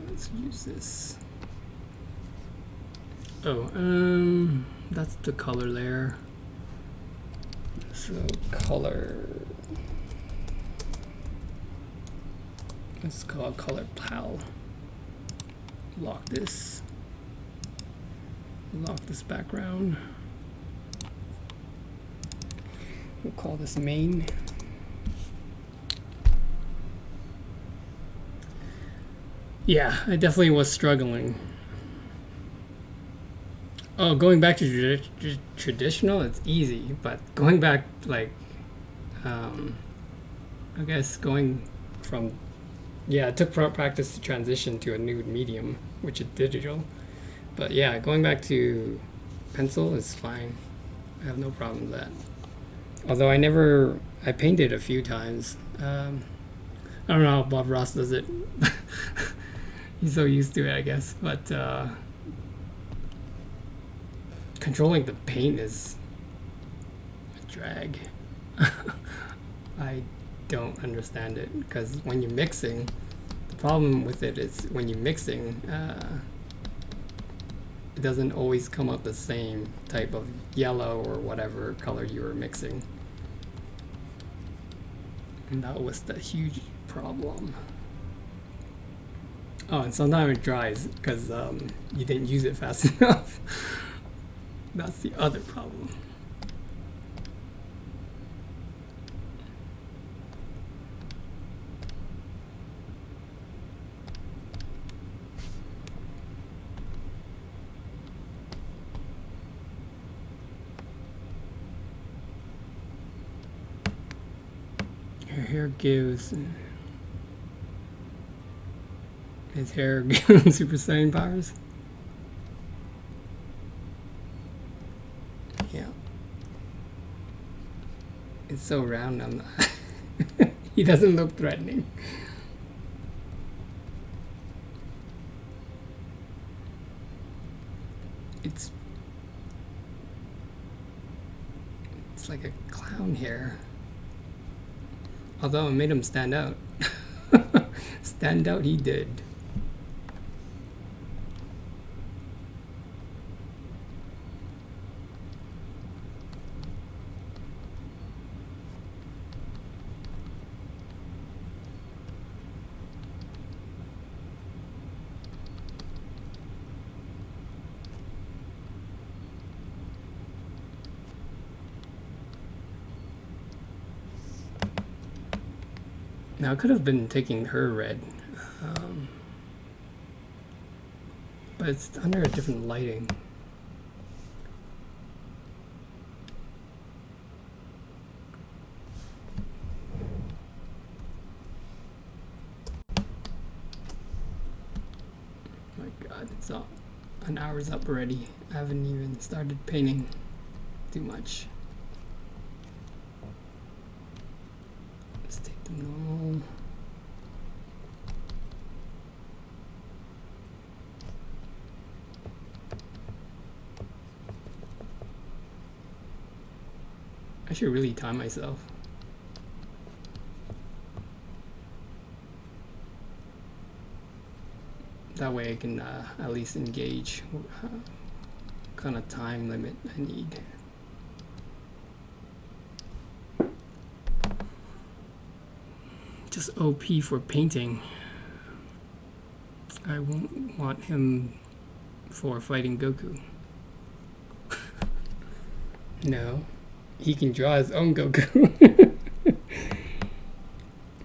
A: Let's use this. That's the color layer. So color, let's call it color pal. Lock this background. We'll call this main. Yeah, I definitely was struggling. Oh, going back to traditional, it's easy, but going back, like, um, I guess going from, yeah, it took practice to transition to a new medium, which is digital. But yeah, going back to pencil is fine. I have no problem with that. Although I painted a few times. I don't know how Bob Ross does it. He's so used to it, I guess. But controlling the paint is a drag. I don't understand it because when you're mixing, the problem with it is when you're mixing, it doesn't always come out the same type of yellow or whatever color you were mixing. And that was the huge problem. Oh, and sometimes it dries because you didn't use it fast enough. That's the other problem. Her hair gives... His hair gives him Super Saiyan powers. Yeah. It's so round on the... He doesn't look threatening. It's like a clown hair. Although it made him stand out. Stand out he did. Now, I could have been taking her red, but it's under a different lighting. My God, it's all an hour's up already. I haven't even started painting too much. Let's take the normal. I should really time myself. That way I can at least engage what kind of time limit I need. Just OP for painting. I won't want him for fighting Goku. No. He can draw his own Goku.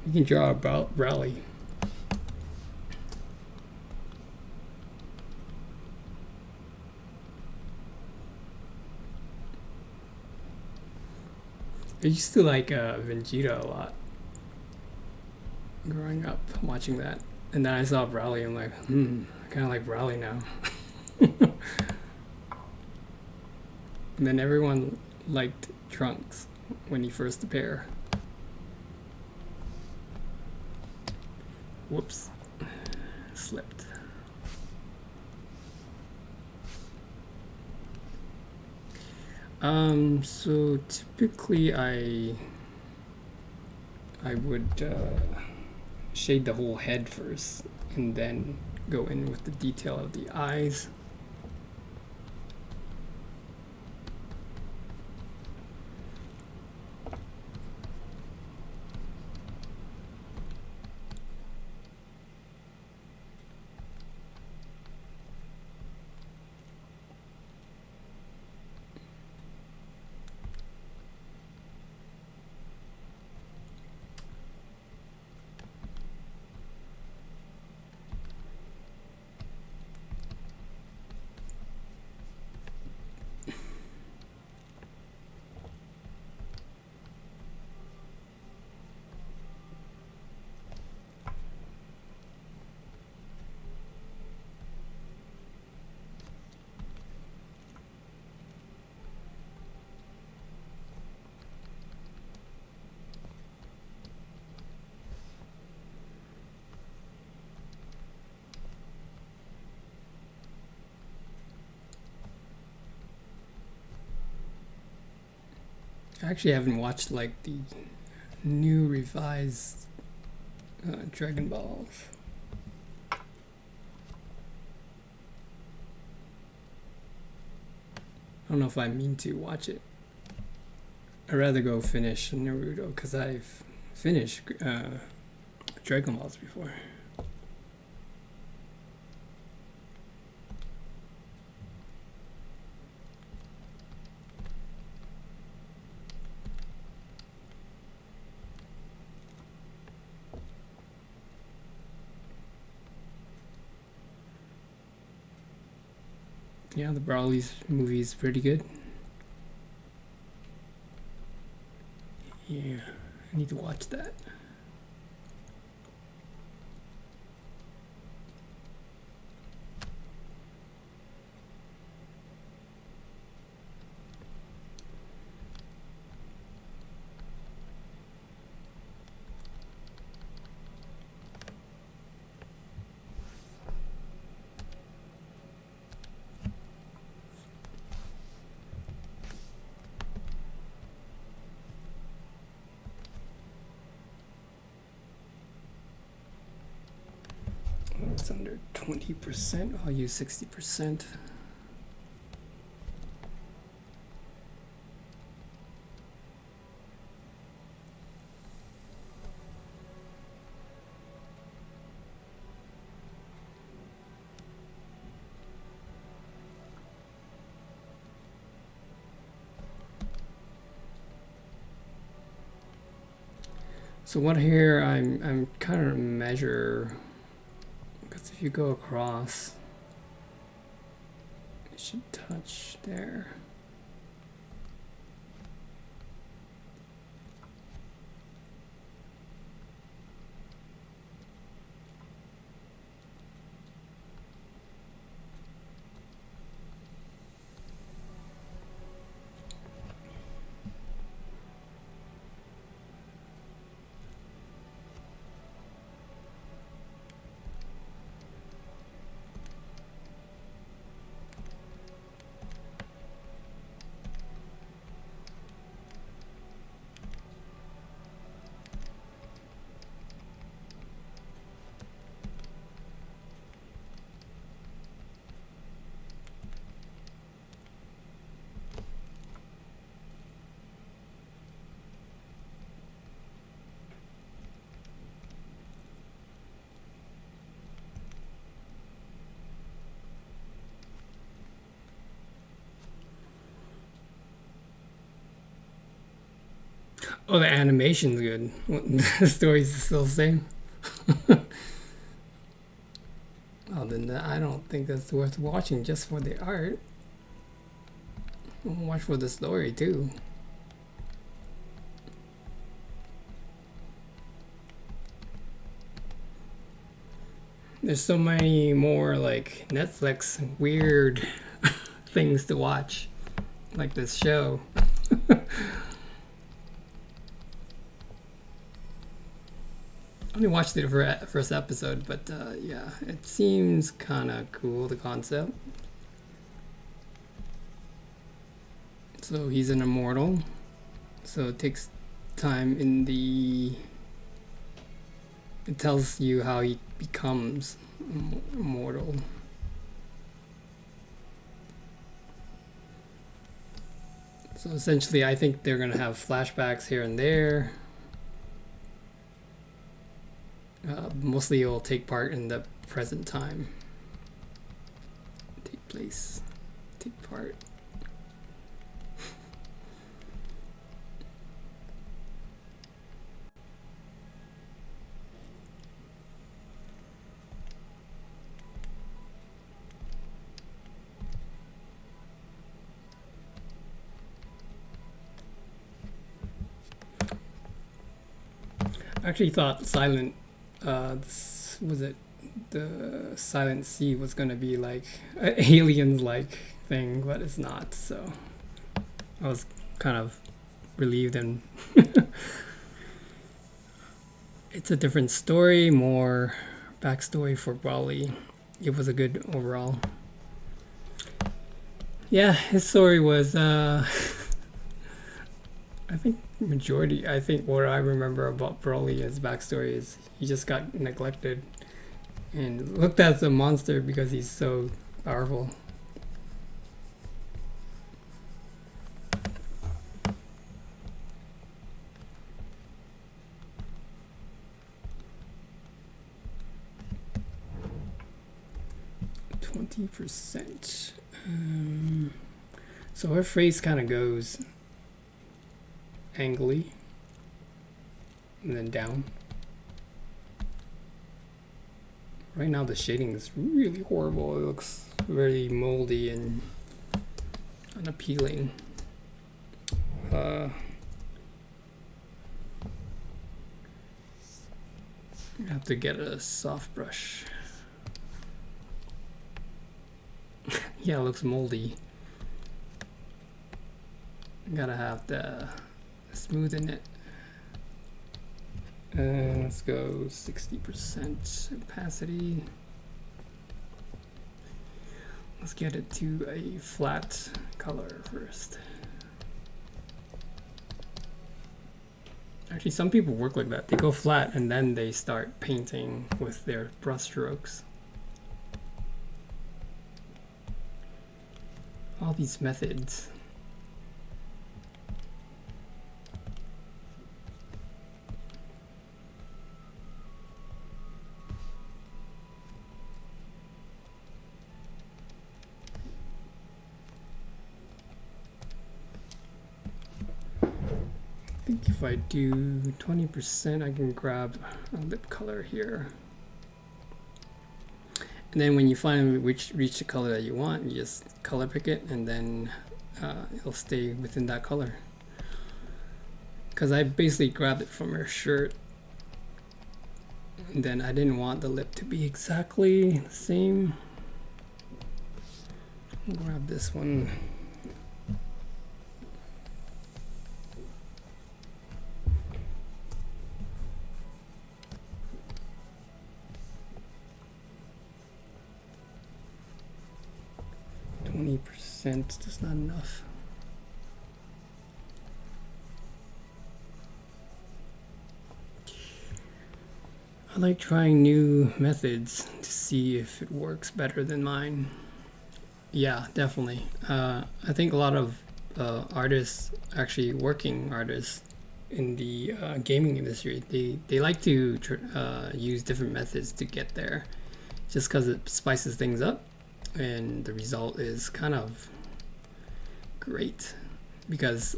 A: He can draw a Rally. I used to like Vegeta a lot growing up, watching that. And then I saw Rally, I'm like, I kind of like Rally now. And then everyone liked Trunks when he first appeared. Whoops. Slipped. So typically I would shade the whole head first and then go in with the detail of the eyes. I actually haven't watched like the new revised Dragon Balls. I don't know if I mean to watch it. I'd rather go finish Naruto because I've finished Dragon Balls before. Yeah, the Broly's movie is pretty good. Yeah, I need to watch that. It's under 20%. I'll use 60%. So what here I'm kind of measure, because if you go across, it should touch there. Oh, the animation's good. The story's still the same. Oh, then I don't think that's worth watching just for the art. I'll watch for the story too. There's so many more like Netflix weird things to watch, like this show. I only watched the first episode, but yeah, it seems kind of cool, the concept. So he's an immortal, so it takes time in the... It tells you how he becomes immortal. So essentially, I think they're going to have flashbacks here and there. Mostly it will take part in the present time. Take place. Take part. I actually thought Silent was it the Silent Sea was gonna be like an aliens like thing, but it's not. So I was kind of relieved, and it's a different story, more backstory for Broly. It was a good overall. Yeah, his story was I think majority. I think what I remember about Broly as backstory is he just got neglected and looked at as a monster because he's so powerful. %. So her face kind of goes angly and then down. Right now the shading is really horrible. It looks very moldy and unappealing. I have to get a soft brush. Yeah, it looks moldy. Gotta have to smoothen it. Let's go 60% opacity. Let's get it to a flat color first. Actually, some people work like that. They go flat and then they start painting with their brush strokes. All these methods. I think if I do 20%, I can grab a lip color here. And then when you finally reach the color that you want, you just color pick it, and then it'll stay within that color. Because I basically grabbed it from her shirt, and then I didn't want the lip to be exactly the same. I'll grab this one. That's not enough. I like trying new methods to see if it works better than mine. Yeah, definitely. I think a lot of artists, actually working artists in the gaming industry, they like to use different methods to get there, just because it spices things up, and the result is kind of great. Because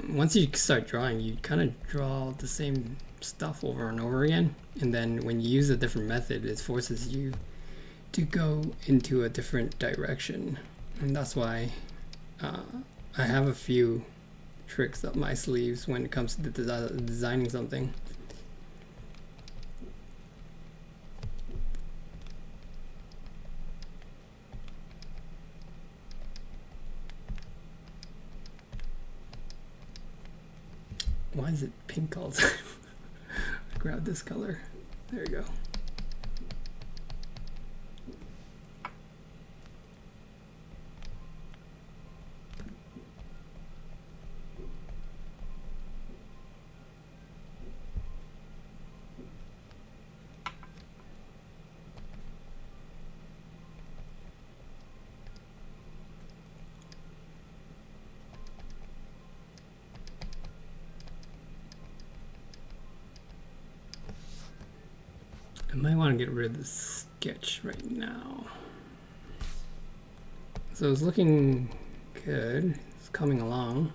A: once you start drawing, you kind of draw the same stuff over and over again, and then when you use a different method, it forces you to go into a different direction. And that's why I have a few tricks up my sleeves when it comes to designing something. Why is it pink all the time? Grab this color. There you go. I might want to get rid of this sketch right now. So it's looking good. It's coming along.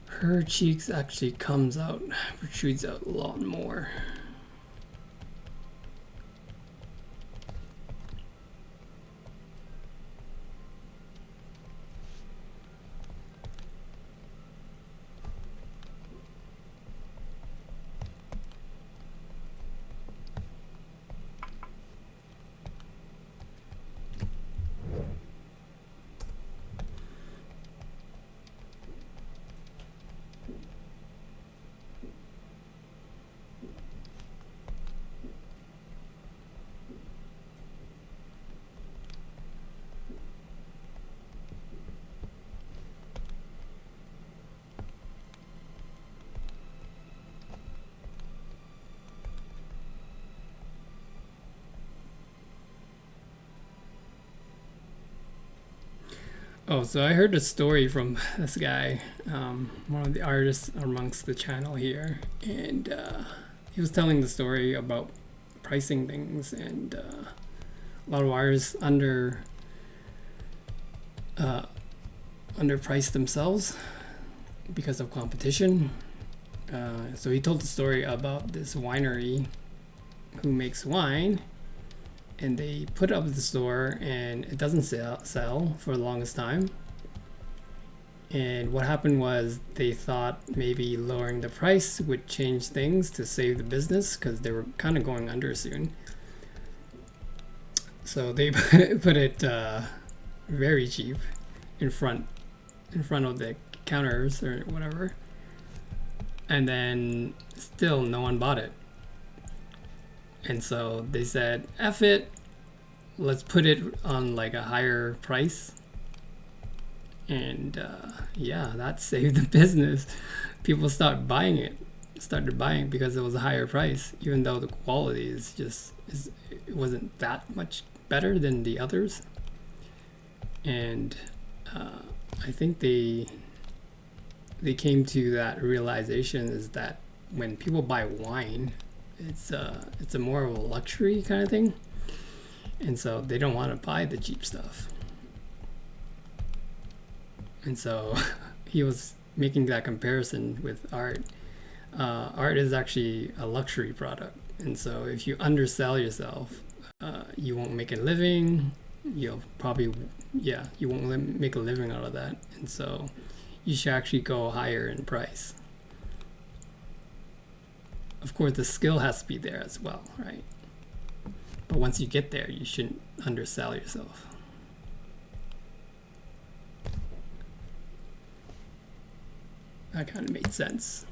A: Her cheeks actually protrudes out a lot more. Oh, so I heard a story from this guy, one of the artists amongst the channel here, and he was telling the story about pricing things, and a lot of artists underpriced themselves because of competition. So he told the story about this winery who makes wine, and they put it up at the store and it doesn't sell for the longest time. And what happened was they thought maybe lowering the price would change things to save the business because they were kind of going under soon. So they put it very cheap in front of the counters or whatever, and then still no one bought it. And so they said, F it, let's put it on like a higher price. And yeah, that saved the business. People started buying it because it was a higher price, even though the quality it wasn't that much better than the others. And I think they came to that realization is that when people buy wine, it's a more of a luxury kind of thing, and so they don't want to buy the cheap stuff. And so he was making that comparison with art. Art is actually a luxury product, and so if you undersell yourself, you won't make a living. You'll probably you won't make a living out of that, and so you should actually go higher in price. Of course, the skill has to be there as well, right? But once you get there, you shouldn't undersell yourself. That kind of made sense.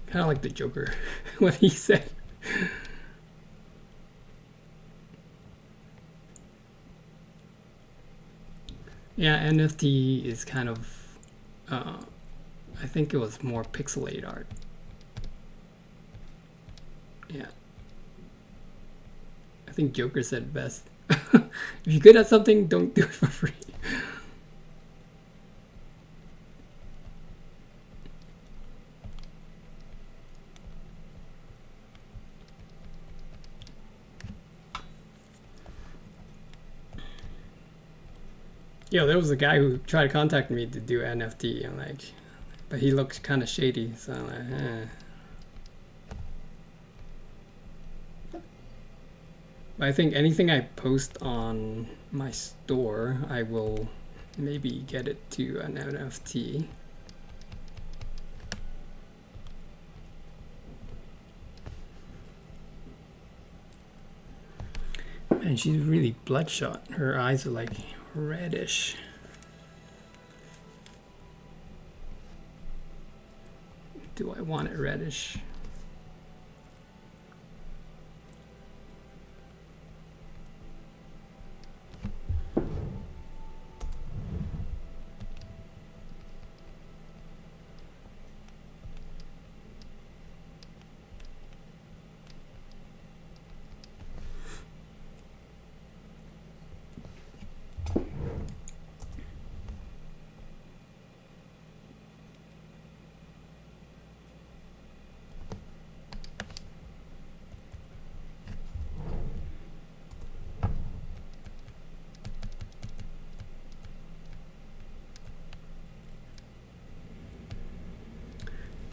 A: Kind of like the Joker, what he said. Yeah, NFT is kind of, I think it was more pixelated art. Yeah. I think Joker said best. If you're good at something, don't do it for free. Yo, there was a guy who tried to contact me to do NFT, and but he looked kind of shady, so I'm like, eh. I think anything I post on my store, I will maybe get it to an NFT. And she's really bloodshot. Her eyes are like reddish. Do I want it reddish?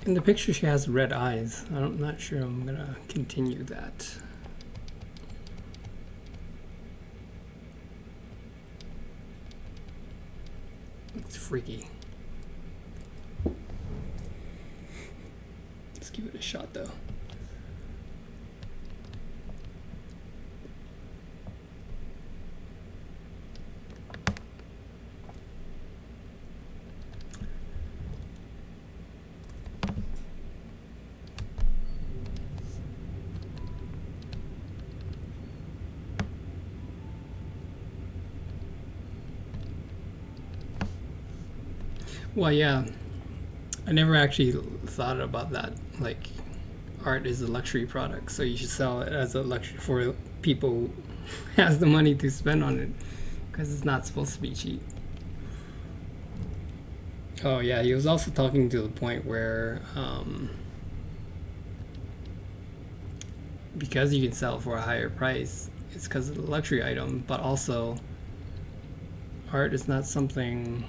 A: In the picture, she has red eyes. I'm not sure I'm gonna continue that. It's freaky. Let's give it a shot though. Well, yeah, I never actually thought about that. Like, art is a luxury product, so you should sell it as a luxury for people who has the money to spend on it, because it's not supposed to be cheap. Oh yeah, he was also talking to the point where because you can sell for a higher price, it's because of the luxury item, but also art is not something.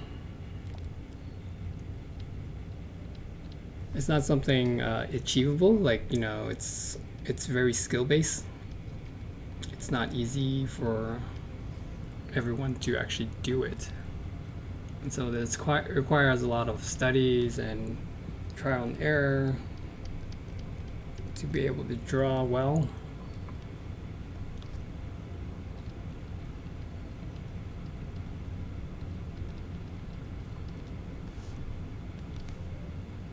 A: It's not something achievable. Like, you know, it's very skill based. It's not easy for everyone to actually do it, and so this requires a lot of studies and trial and error to be able to draw well.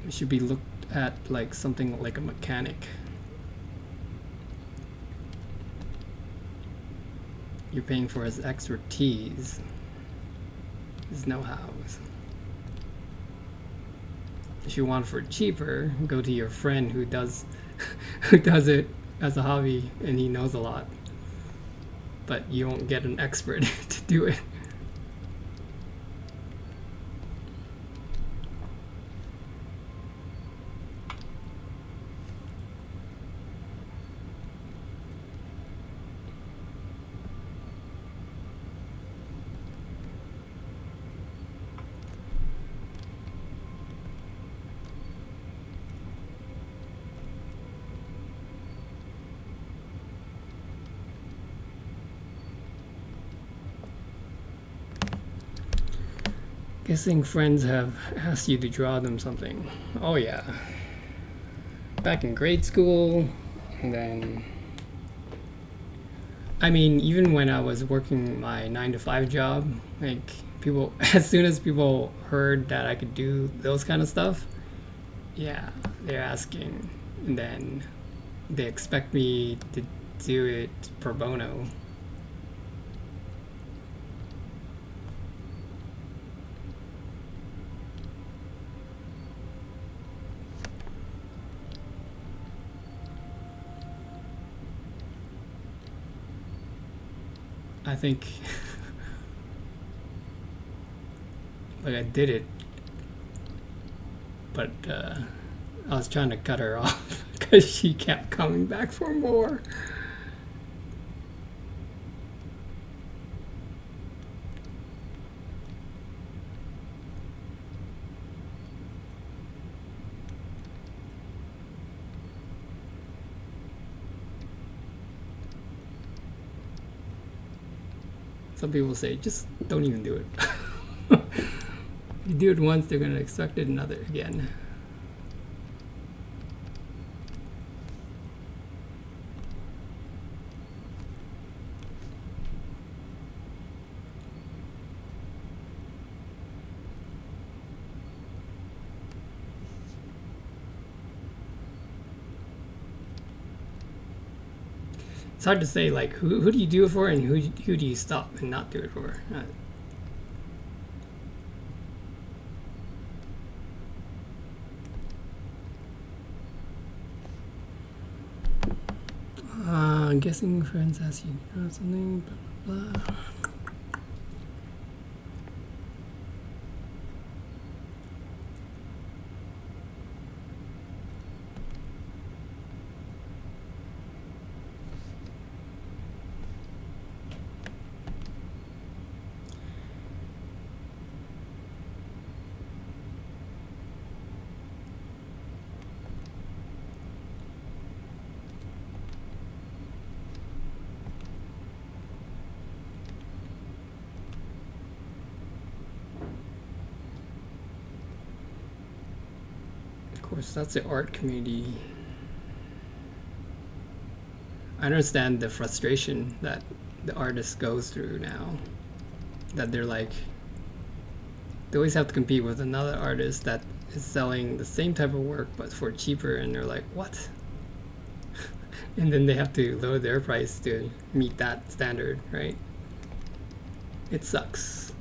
A: It should be looked at like something like a mechanic. You're paying for his expertise, his know-hows. If you want for cheaper, go to your friend who does who does it as a hobby and he knows a lot. But you won't get an expert to do it. Guessing friends have asked you to draw them something. Oh yeah. Back in grade school, and then I mean, even when I was working my 9 to 5 job, like people, as soon as people heard that I could do those kind of stuff, yeah, they're asking, and then they expect me to do it pro bono. I think like I did it, but I was trying to cut her off because she kept coming back for more. Some people say, just don't even do it. You do it once, they're going to expect it another again. It's hard to say, like, who do you do it for and who do you stop and not do it for? I'm guessing friends ask you to draw something, blah, blah, blah. Of course, that's the art community. I understand the frustration that the artist goes through now. That they're like, they always have to compete with another artist that is selling the same type of work but for cheaper, and they're like, what? And then they have to lower their price to meet that standard, right? It sucks.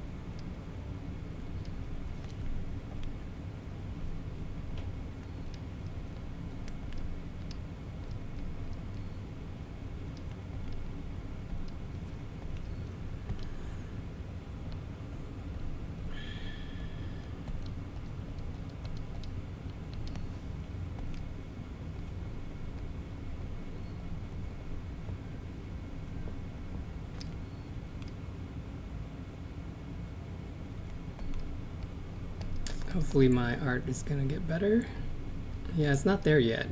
A: Hopefully my art is gonna get better. Yeah, it's not there yet.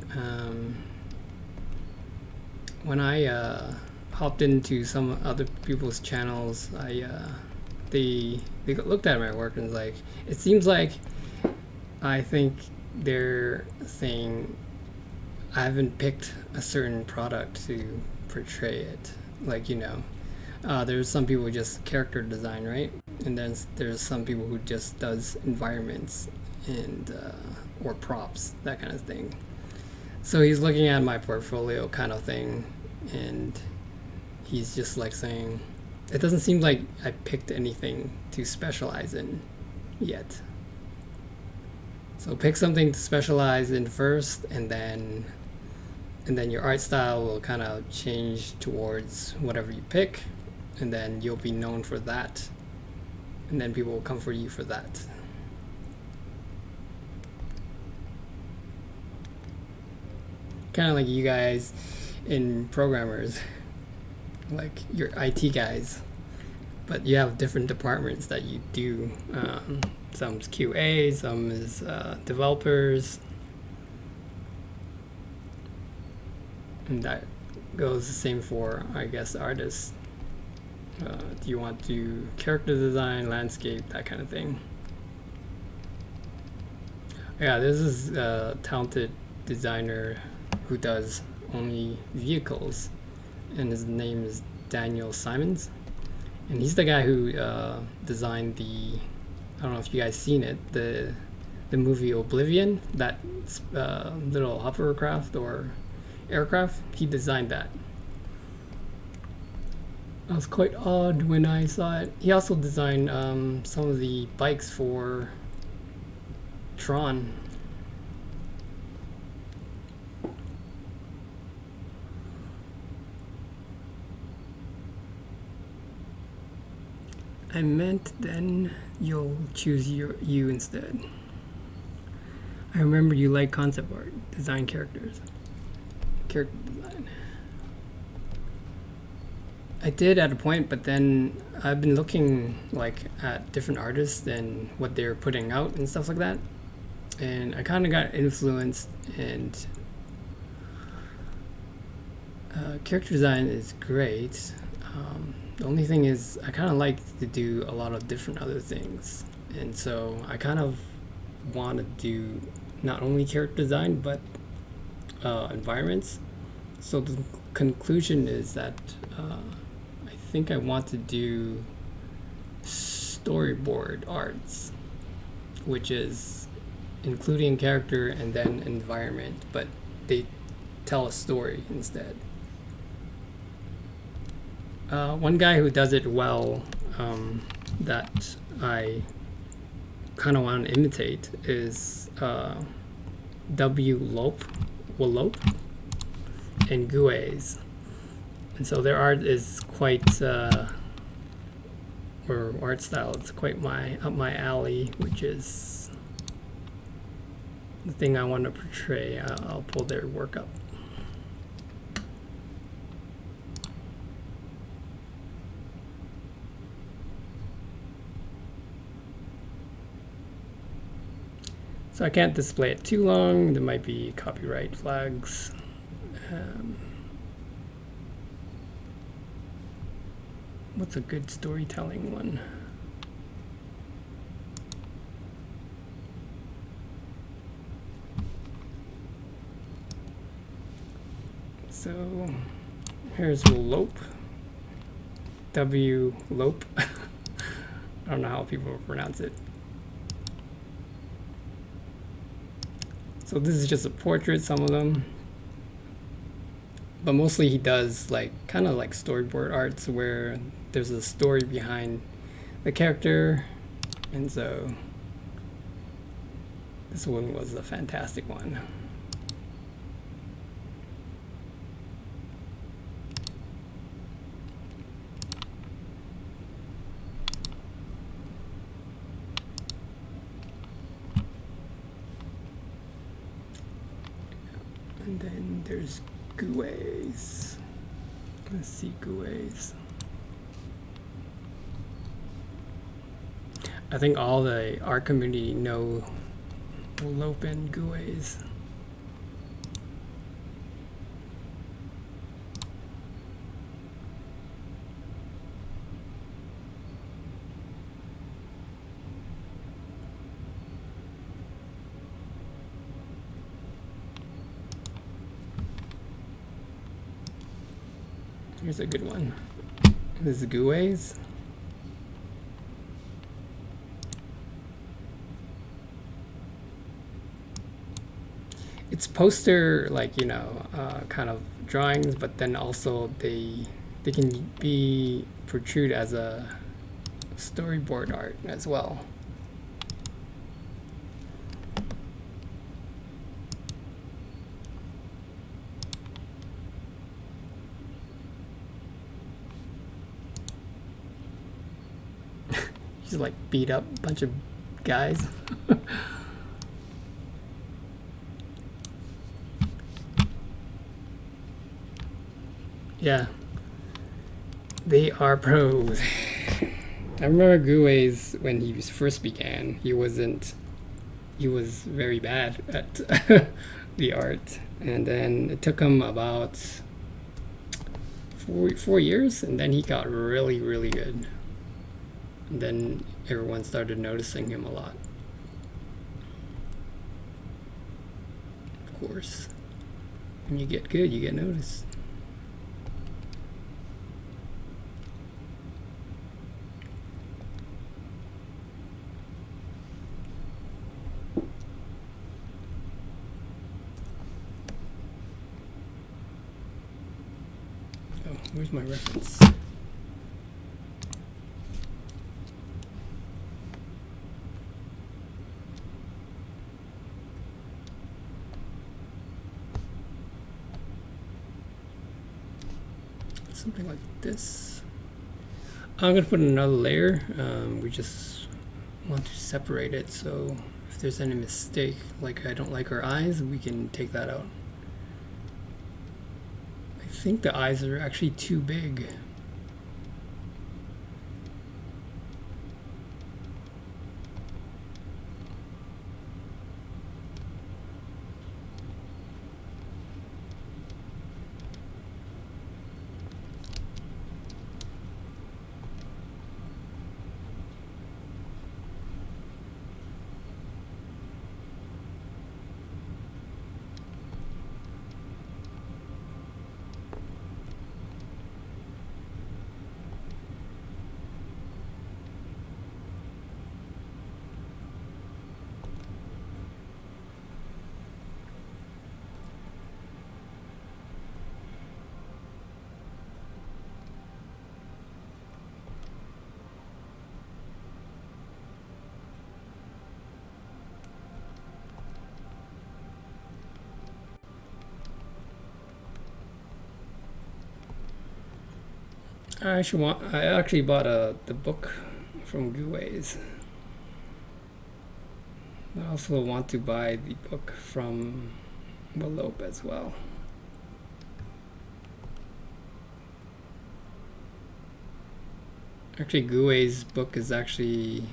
A: When I hopped into some other people's channels, they looked at my work and was like, it seems like I think they're saying I haven't picked a certain product to portray it. Like, there's some people who just character design, right? And then there's some people who just does environments and or props, that kind of thing. So he's looking at my portfolio kind of thing, and he's just like saying, it doesn't seem like I picked anything to specialize in yet. So pick something to specialize in first, and then your art style will kind of change towards whatever you pick, and then you'll be known for that, and then people will come for you for that. Kind of like you guys in programmers, like your IT guys, but you have different departments that you do. Some's QA, some is developers, and that goes the same for, I guess, artists. Do you want to character design, landscape, that kind of thing? Yeah, this is a talented designer who does only vehicles, and his name is Daniel Simons, and he's the guy who designed the, I don't know if you guys seen it, the movie Oblivion, that little hovercraft or aircraft. He designed that. That was quite odd when I saw it. He also designed some of the bikes for Tron. I meant then you'll choose you instead. I remember you like concept art, design characters. Character design. I did at a point, but then I've been looking like at different artists and what they're putting out and stuff like that. And I kind of got influenced, and character design is great. The only thing is I kind of like to do a lot of different other things, and so I kind of want to do not only character design but environments. So the conclusion is that I think I want to do storyboard arts, which is including character and then environment, but they tell a story instead. One guy who does it well, that I kind of want to imitate, is W. Lope and Gues. And so their art is quite, or art style, it's quite up my alley, which is the thing I want to portray. I'll pull their work up. So I can't display it too long. There might be copyright flags. What's a good storytelling one? So here's Lope. W. Lope. I don't know how people pronounce it. So this is just a portrait, some of them. But mostly he does kind of like storyboard arts where there's a story behind the character. And so this one was a fantastic one. And then there's Gues. Let's see, Gues. I think all the art community know Lope and Gues. Here's a good one. This is Gues. It's poster, like, you know, kind of drawings, but then also they can be protrude as a storyboard art as well. Just like beat up a bunch of guys. Yeah, they are pros. I remember Gues when he first began. He was very bad at the art, and then it took him about four years, and then he got really good. And then everyone started noticing him a lot. Of course, when you get good, you get noticed. Oh, where's my reference? Something like this. I'm gonna put another layer. We just want to separate it, so if there's any mistake, like I don't like her eyes, we can take that out. I think the eyes are actually too big. I actually bought the book from Gues. I also want to buy the book from Lope as well. Actually, Gues' book is actually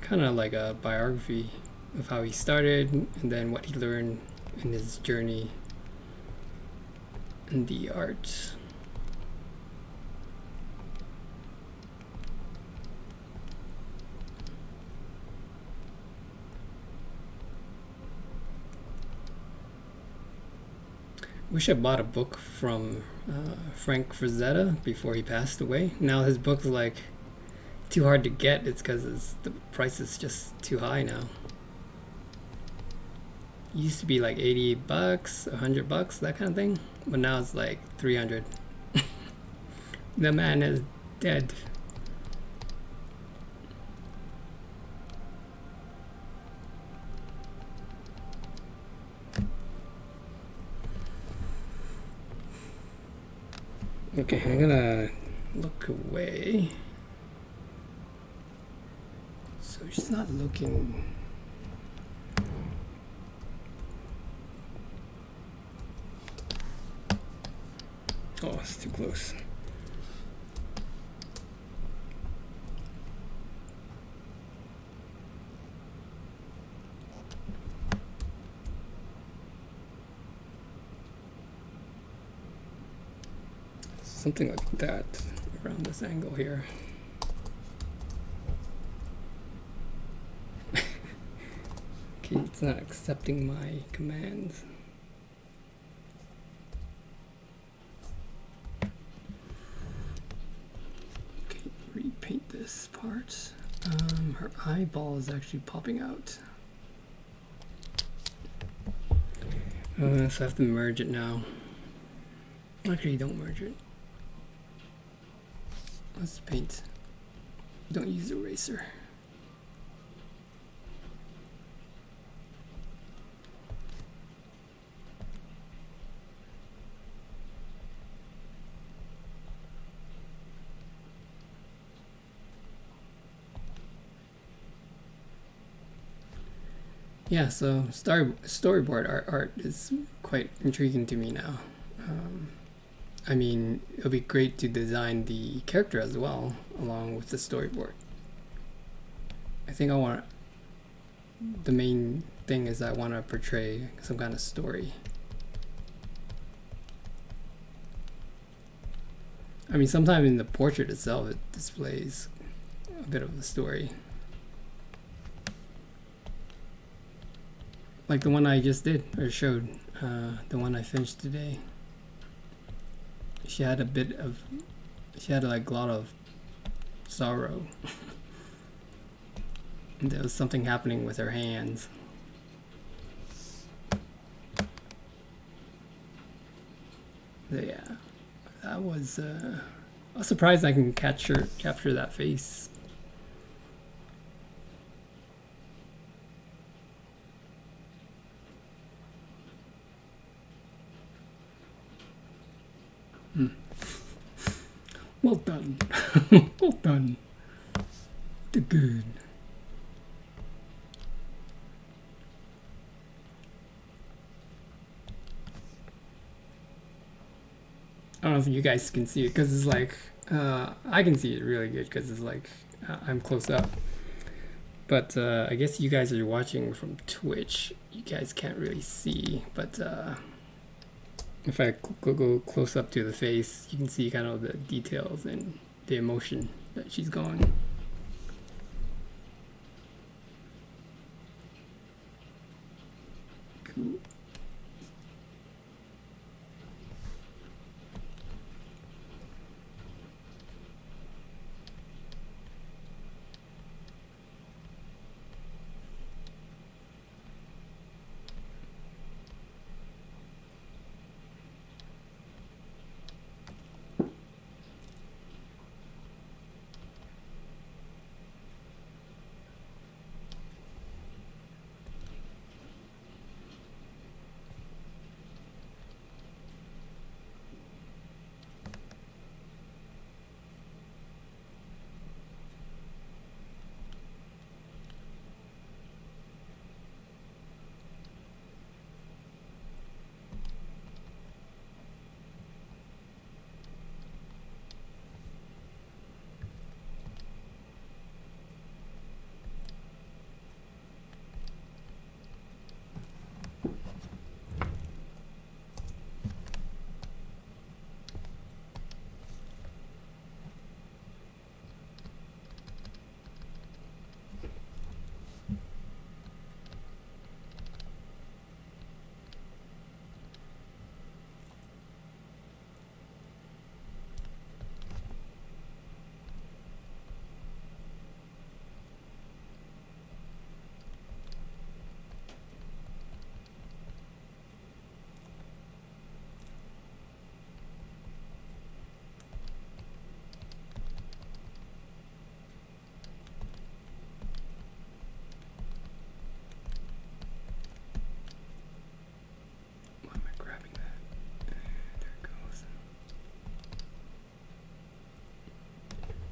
A: kind of like a biography of how he started and then what he learned in his journey in the arts. Wish I bought a book from Frank Frazetta before he passed away. Now his book's like too hard to get. It's because the price is just too high now. It used to be like $80, $100, that kind of thing. But now it's like 300. The man is dead. Okay, I'm gonna look away. So she's not looking. Oh, it's too close. something like that around this angle here. Okay, it's not accepting my commands. Okay, repaint this part. Her eyeball is actually popping out. So I have to merge it now. Actually, don't merge it. Let's paint. Don't use eraser. Yeah, so storyboard art is quite intriguing to me now. I mean, it'll be great to design the character as well, along with the storyboard. I think the main thing is I want to portray some kind of story. I mean, sometimes in the portrait itself, it displays a bit of the story. Like the one I just did, or showed, the one I finished today. She had like a lot of sorrow. And there was something happening with her hands. So yeah, that was, I was surprised I can capture that face. Well done. Well done. The good. I don't know if you guys can see it because it's like, I can see it really good because it's like, I'm close up. But I guess you guys are watching from Twitch. You guys can't really see, but if I go close up to the face, you can see kind of the details and the emotion that she's going. Cool.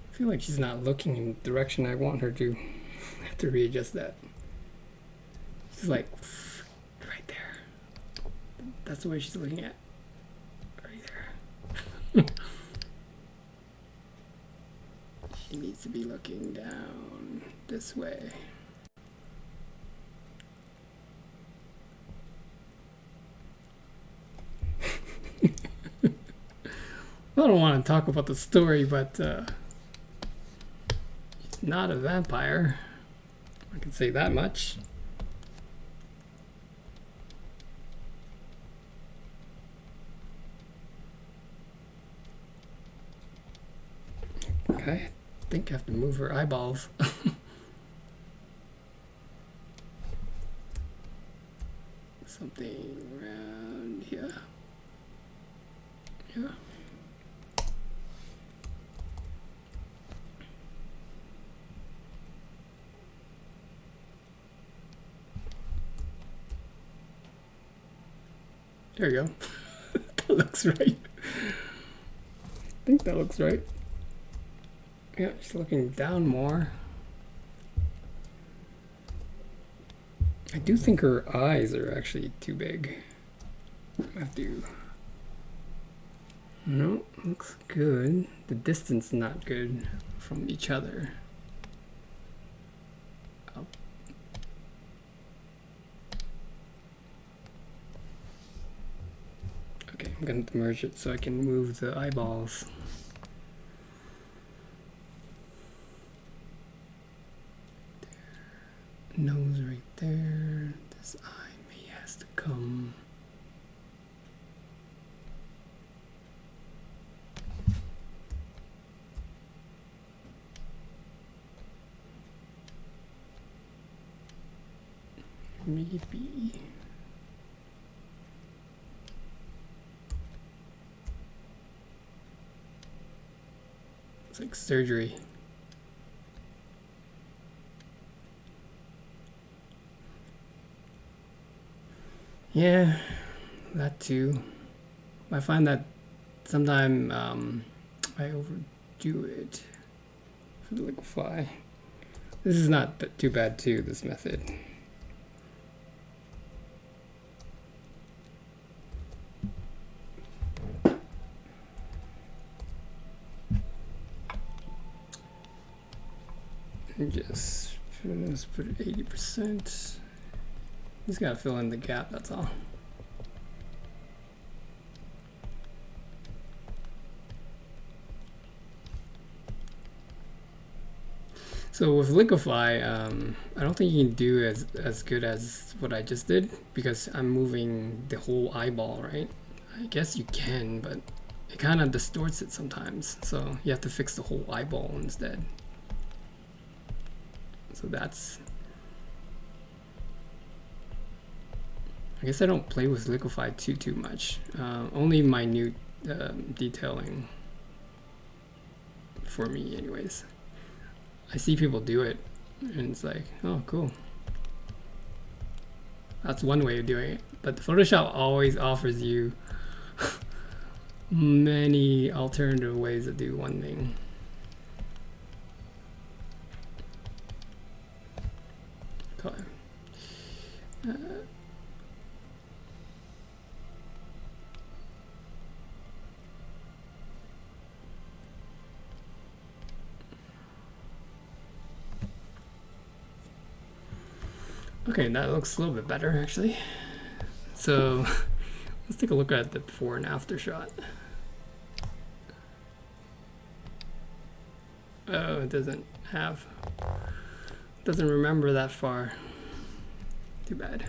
A: I feel like she's not looking in the direction I want her to. I have to readjust that. She's like right there. That's the way she's looking at. Right there. She needs to be looking down this way. I don't want to talk about the story, but he's not a vampire. I can say that much. Okay, I think I have to move her eyeballs. Something around here. Yeah. There you go. That looks right. I think that looks right. Yeah, she's looking down more. I do think her eyes are actually too big. I have to. No, looks good. The distance not good from each other. Oh. Okay, I'm going to merge it so I can move the eyeballs. Nose right there. This eye may has to come. Maybe. It's like surgery. Yeah, that too. I find that sometimes I overdo it for the liquefy. This is not too bad too, this method. And just let's put it 80%. Just gotta fill in the gap, that's all. So with liquefy, I don't think you can do as good as what I just did because I'm moving the whole eyeball, right? I guess you can, but it kind of distorts it sometimes. So you have to fix the whole eyeball instead. So that's... I guess I don't play with liquefy too much. Only minute detailing for me anyways. I see people do it and it's like, oh cool. That's one way of doing it. But Photoshop always offers you many alternative ways to do one thing. Okay. Okay, that looks a little bit better actually. So let's take a look at the before and after shot. Oh, it doesn't remember that far. Too bad.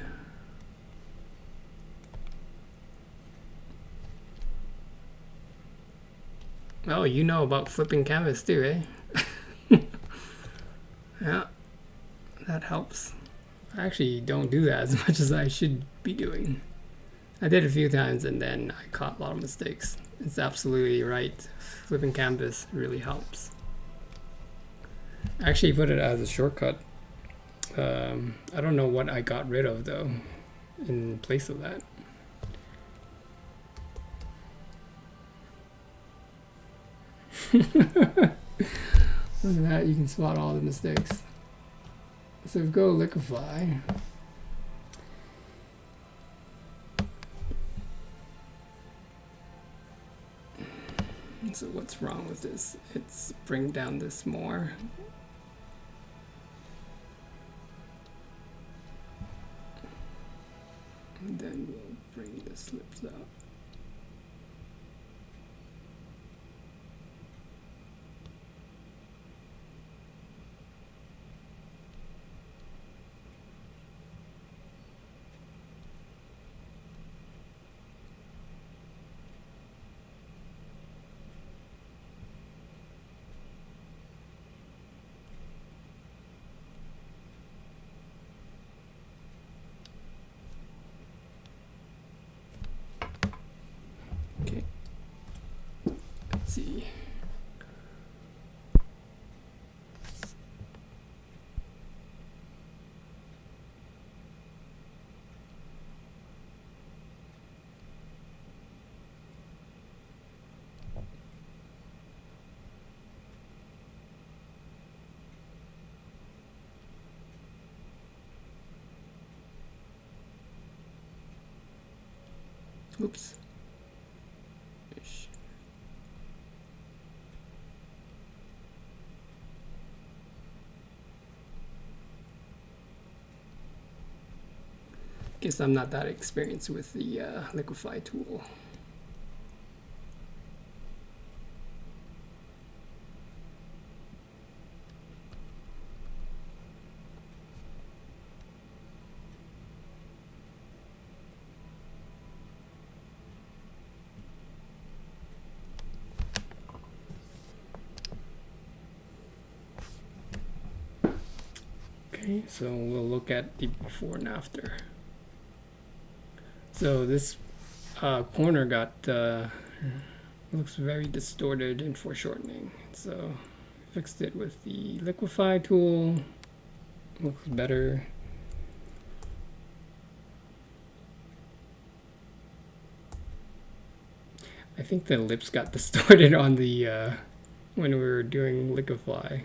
A: Oh, you know about flipping canvas too, eh? Yeah, that helps. I actually don't do that as much as I should be doing. I did a few times and then I caught a lot of mistakes. It's absolutely right. Flipping canvas really helps. I actually put it as a shortcut. I don't know what I got rid of though in place of that. Look at that, you can spot all the mistakes. So if we go liquefy, so what's wrong with this? It's bring down this more. And then we'll bring the slips out. see. Oops. Guess I'm not that experienced with the liquefy tool. Okay, so we'll look at the before and after. So this corner got looks very distorted in foreshortening. So fixed it with the liquefy tool. Looks better. I think the lips got distorted on the when we were doing liquefy.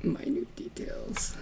A: Minute details.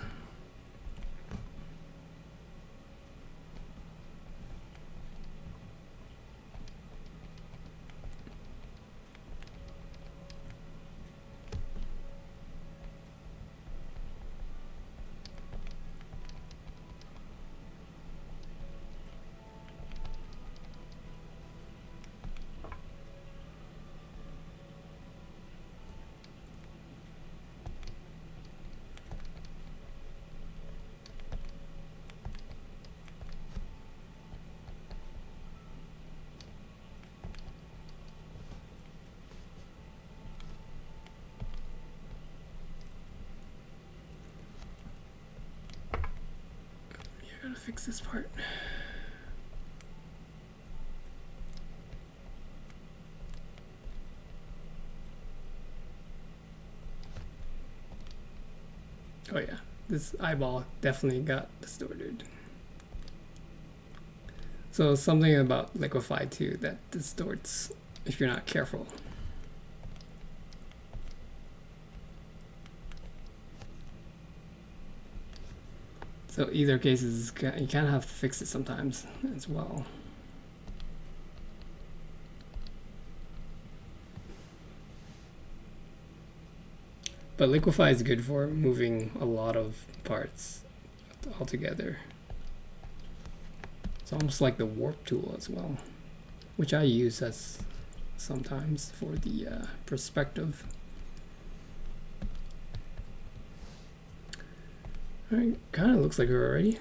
A: Gotta fix this part. Oh yeah, this eyeball definitely got distorted. So something about liquefy too that distorts if you're not careful. So either cases, you kind of have to fix it sometimes as well. But liquefy is good for moving a lot of parts all together. It's almost like the warp tool as well, which I use as sometimes for the perspective. Alright, kind of looks like we're ready.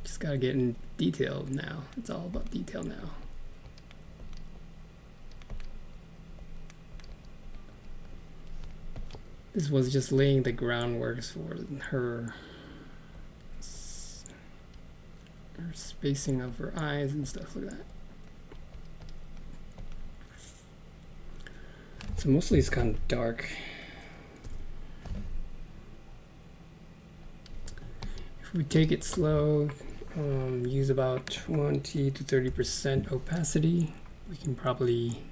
A: Just gotta get in detail now. It's all about detail now. This was just laying the groundwork for her spacing of her eyes and stuff like that. So mostly it's kind of dark. If we take it slow, use about 20 to 30% opacity, we can probably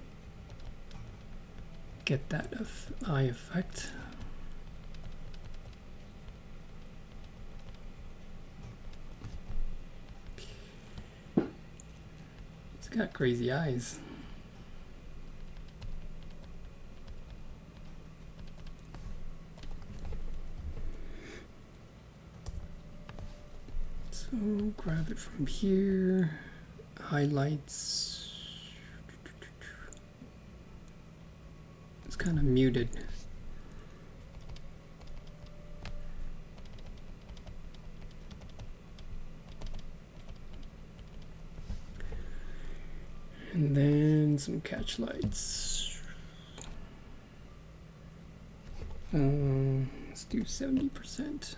A: get that eye effect. It's got crazy eyes. So grab it from here, highlights. It's kind of muted. And then some catch lights. Let's do 70%.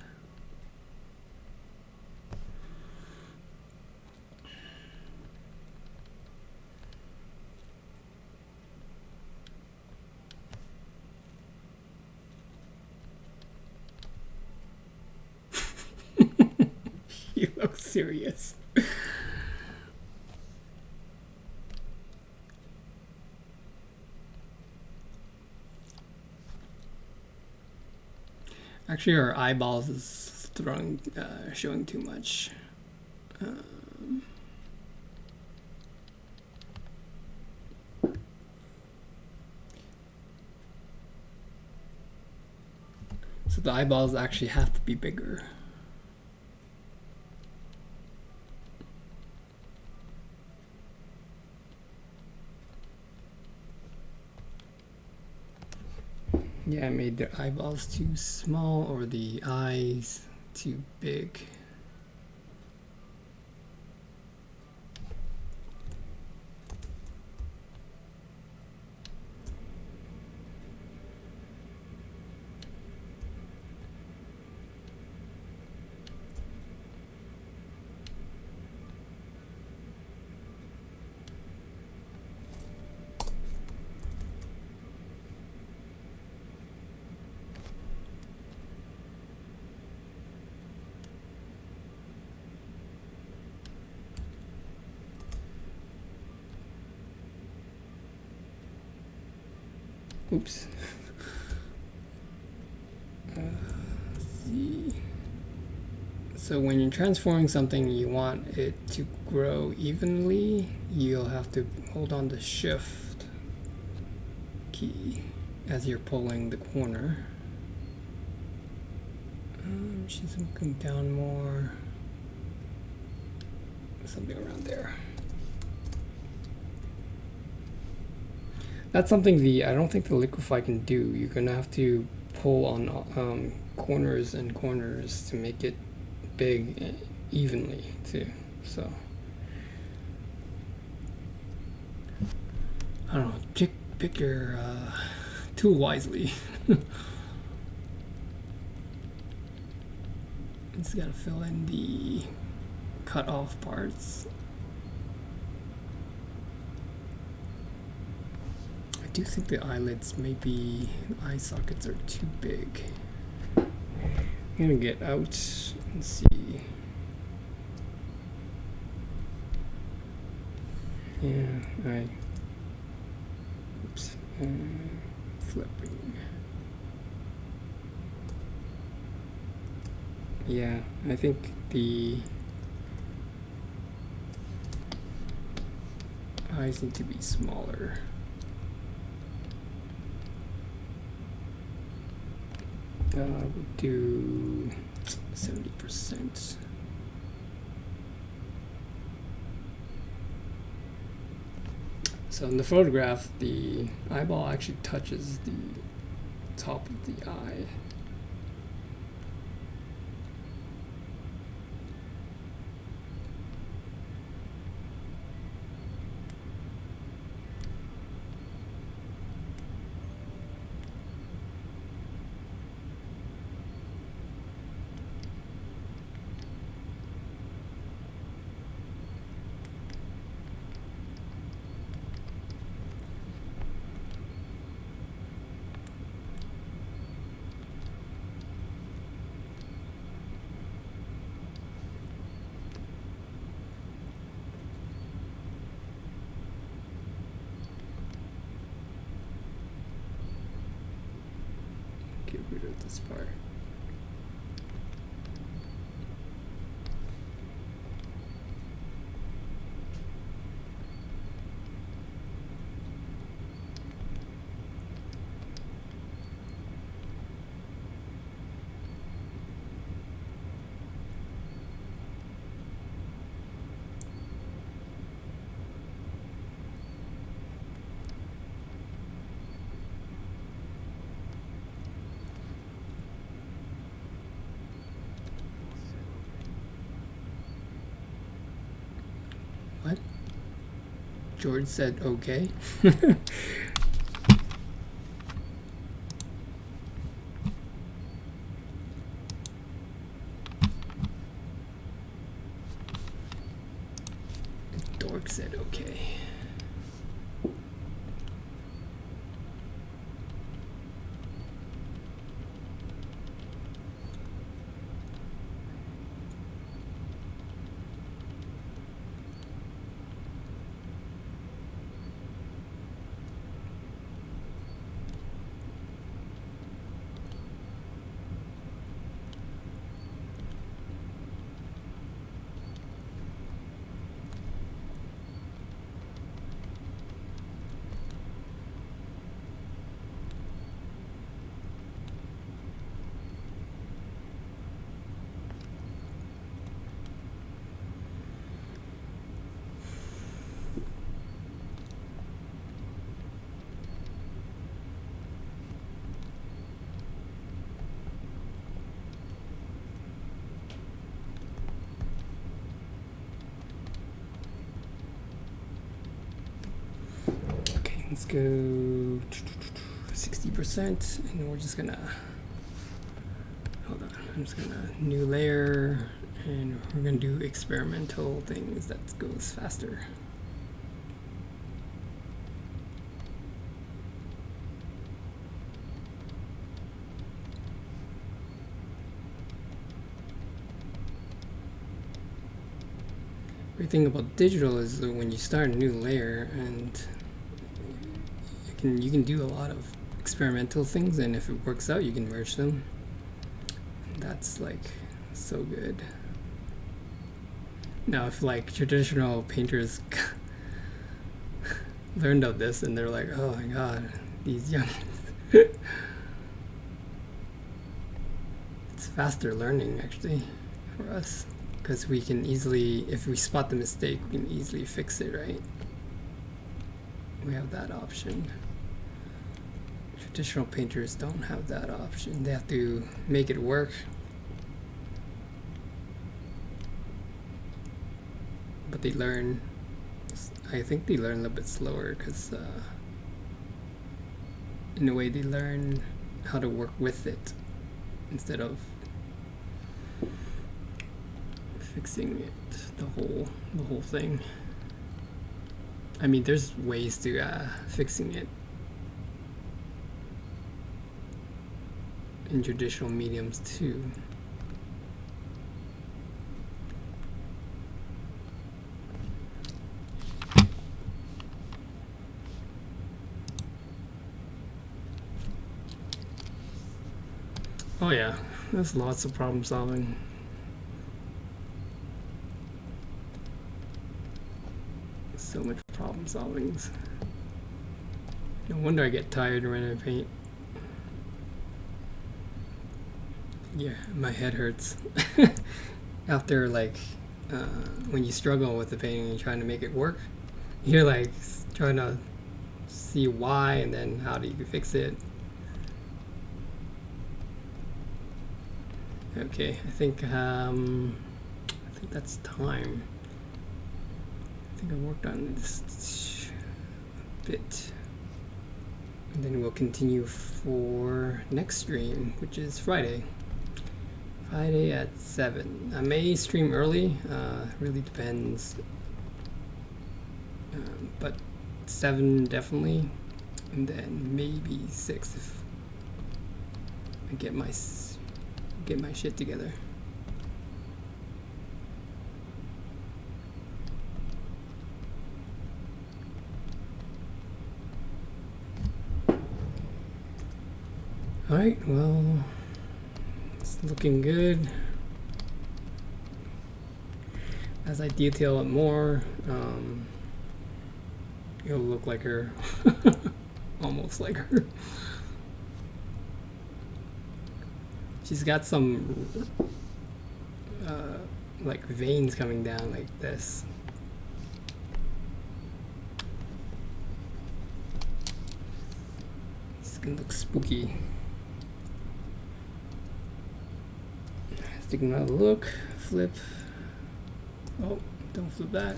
A: You look serious. Actually, our eyeballs is showing too much. So the eyeballs actually have to be bigger. Yeah, I made the eyeballs too small or the eyes too big. Oops. Let's see. So when you're transforming something, you want it to grow evenly, you'll have to hold on the shift key as you're pulling the corner. She's looking down more. Something around there. That's something I don't think the liquefy can do. You're gonna have to pull on corners and corners to make it big evenly too. So I don't know. Pick your tool wisely. Just gotta fill in the cut off parts. I do think the eyelids, maybe eye sockets are too big. I'm gonna get out and see. Yeah, oops, flipping. Yeah, I think the eyes need to be smaller. We'll do 70%. So in the photograph, the eyeball actually touches the top of the eye. Get rid of this part. What? George said okay. Dork said okay. Let's go 60%, and we're just gonna, hold on, I'm just gonna new layer, and we're gonna do experimental things that goes faster. Great thing about digital is that when you start a new layer, and you can do a lot of experimental things, and if it works out, you can merge them. That's like so good. Now, if like traditional painters learned of this and they're like, oh my god, these young it's faster learning actually for us, because we can easily, if we spot the mistake, we can easily fix it, right? We have that option. Traditional painters don't have that option. They have to make it work. But they learn, I think they learn a little bit slower, because in a way they learn how to work with it instead of fixing it, the whole thing. I mean, there's ways to fixing it in traditional mediums too. Oh yeah, there's lots of problem solving. So much problem solvings. No wonder I get tired when I paint. Yeah, my head hurts. After like, when you struggle with the painting and you're trying to make it work, you're like trying to see why and then how do you fix it. Okay, I think that's time. I think I worked on this bit, and then we'll continue for next stream, which is Friday at 7. I may stream early, really depends, but 7 definitely, and then maybe 6 if I get my shit together. Alright, well, it's looking good. As I detail it more, it'll look like her. Almost like her. She's got some like veins coming down like this. It's gonna look spooky. Taking another look, flip. Oh, don't flip that.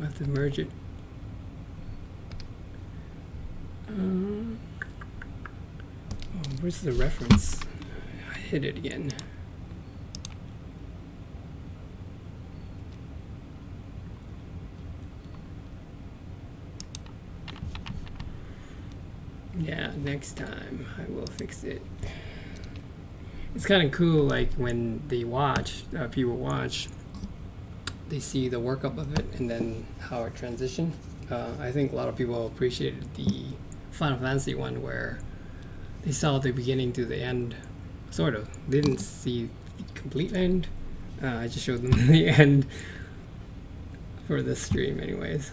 A: I have to merge it. Oh, where's the reference? I hit it again. Yeah, next time I will fix it. It's kind of cool, like when they watch, people watch, they see the workup of it and then how it transitioned. I think a lot of people appreciated the Final Fantasy one where they saw the beginning to the end, sort of. They didn't see the complete end. I just showed them the end for this stream anyways.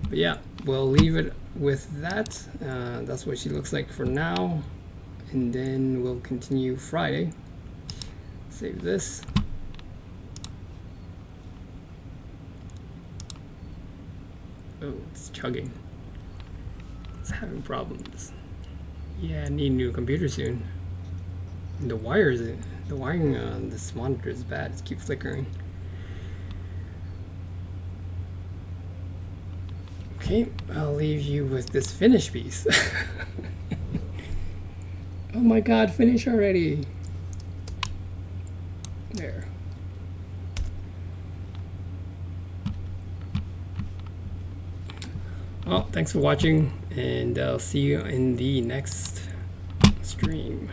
A: But yeah, we'll leave it with that. That's what she looks like for now. And then we'll continue Friday. Save this. Oh, it's chugging. It's having problems. Yeah, I need a new computer soon. And the wiring on this monitor is bad. It keeps flickering. Okay, I'll leave you with this finished piece. Oh my god, finish already. There. Well, thanks for watching, and I'll see you in the next stream.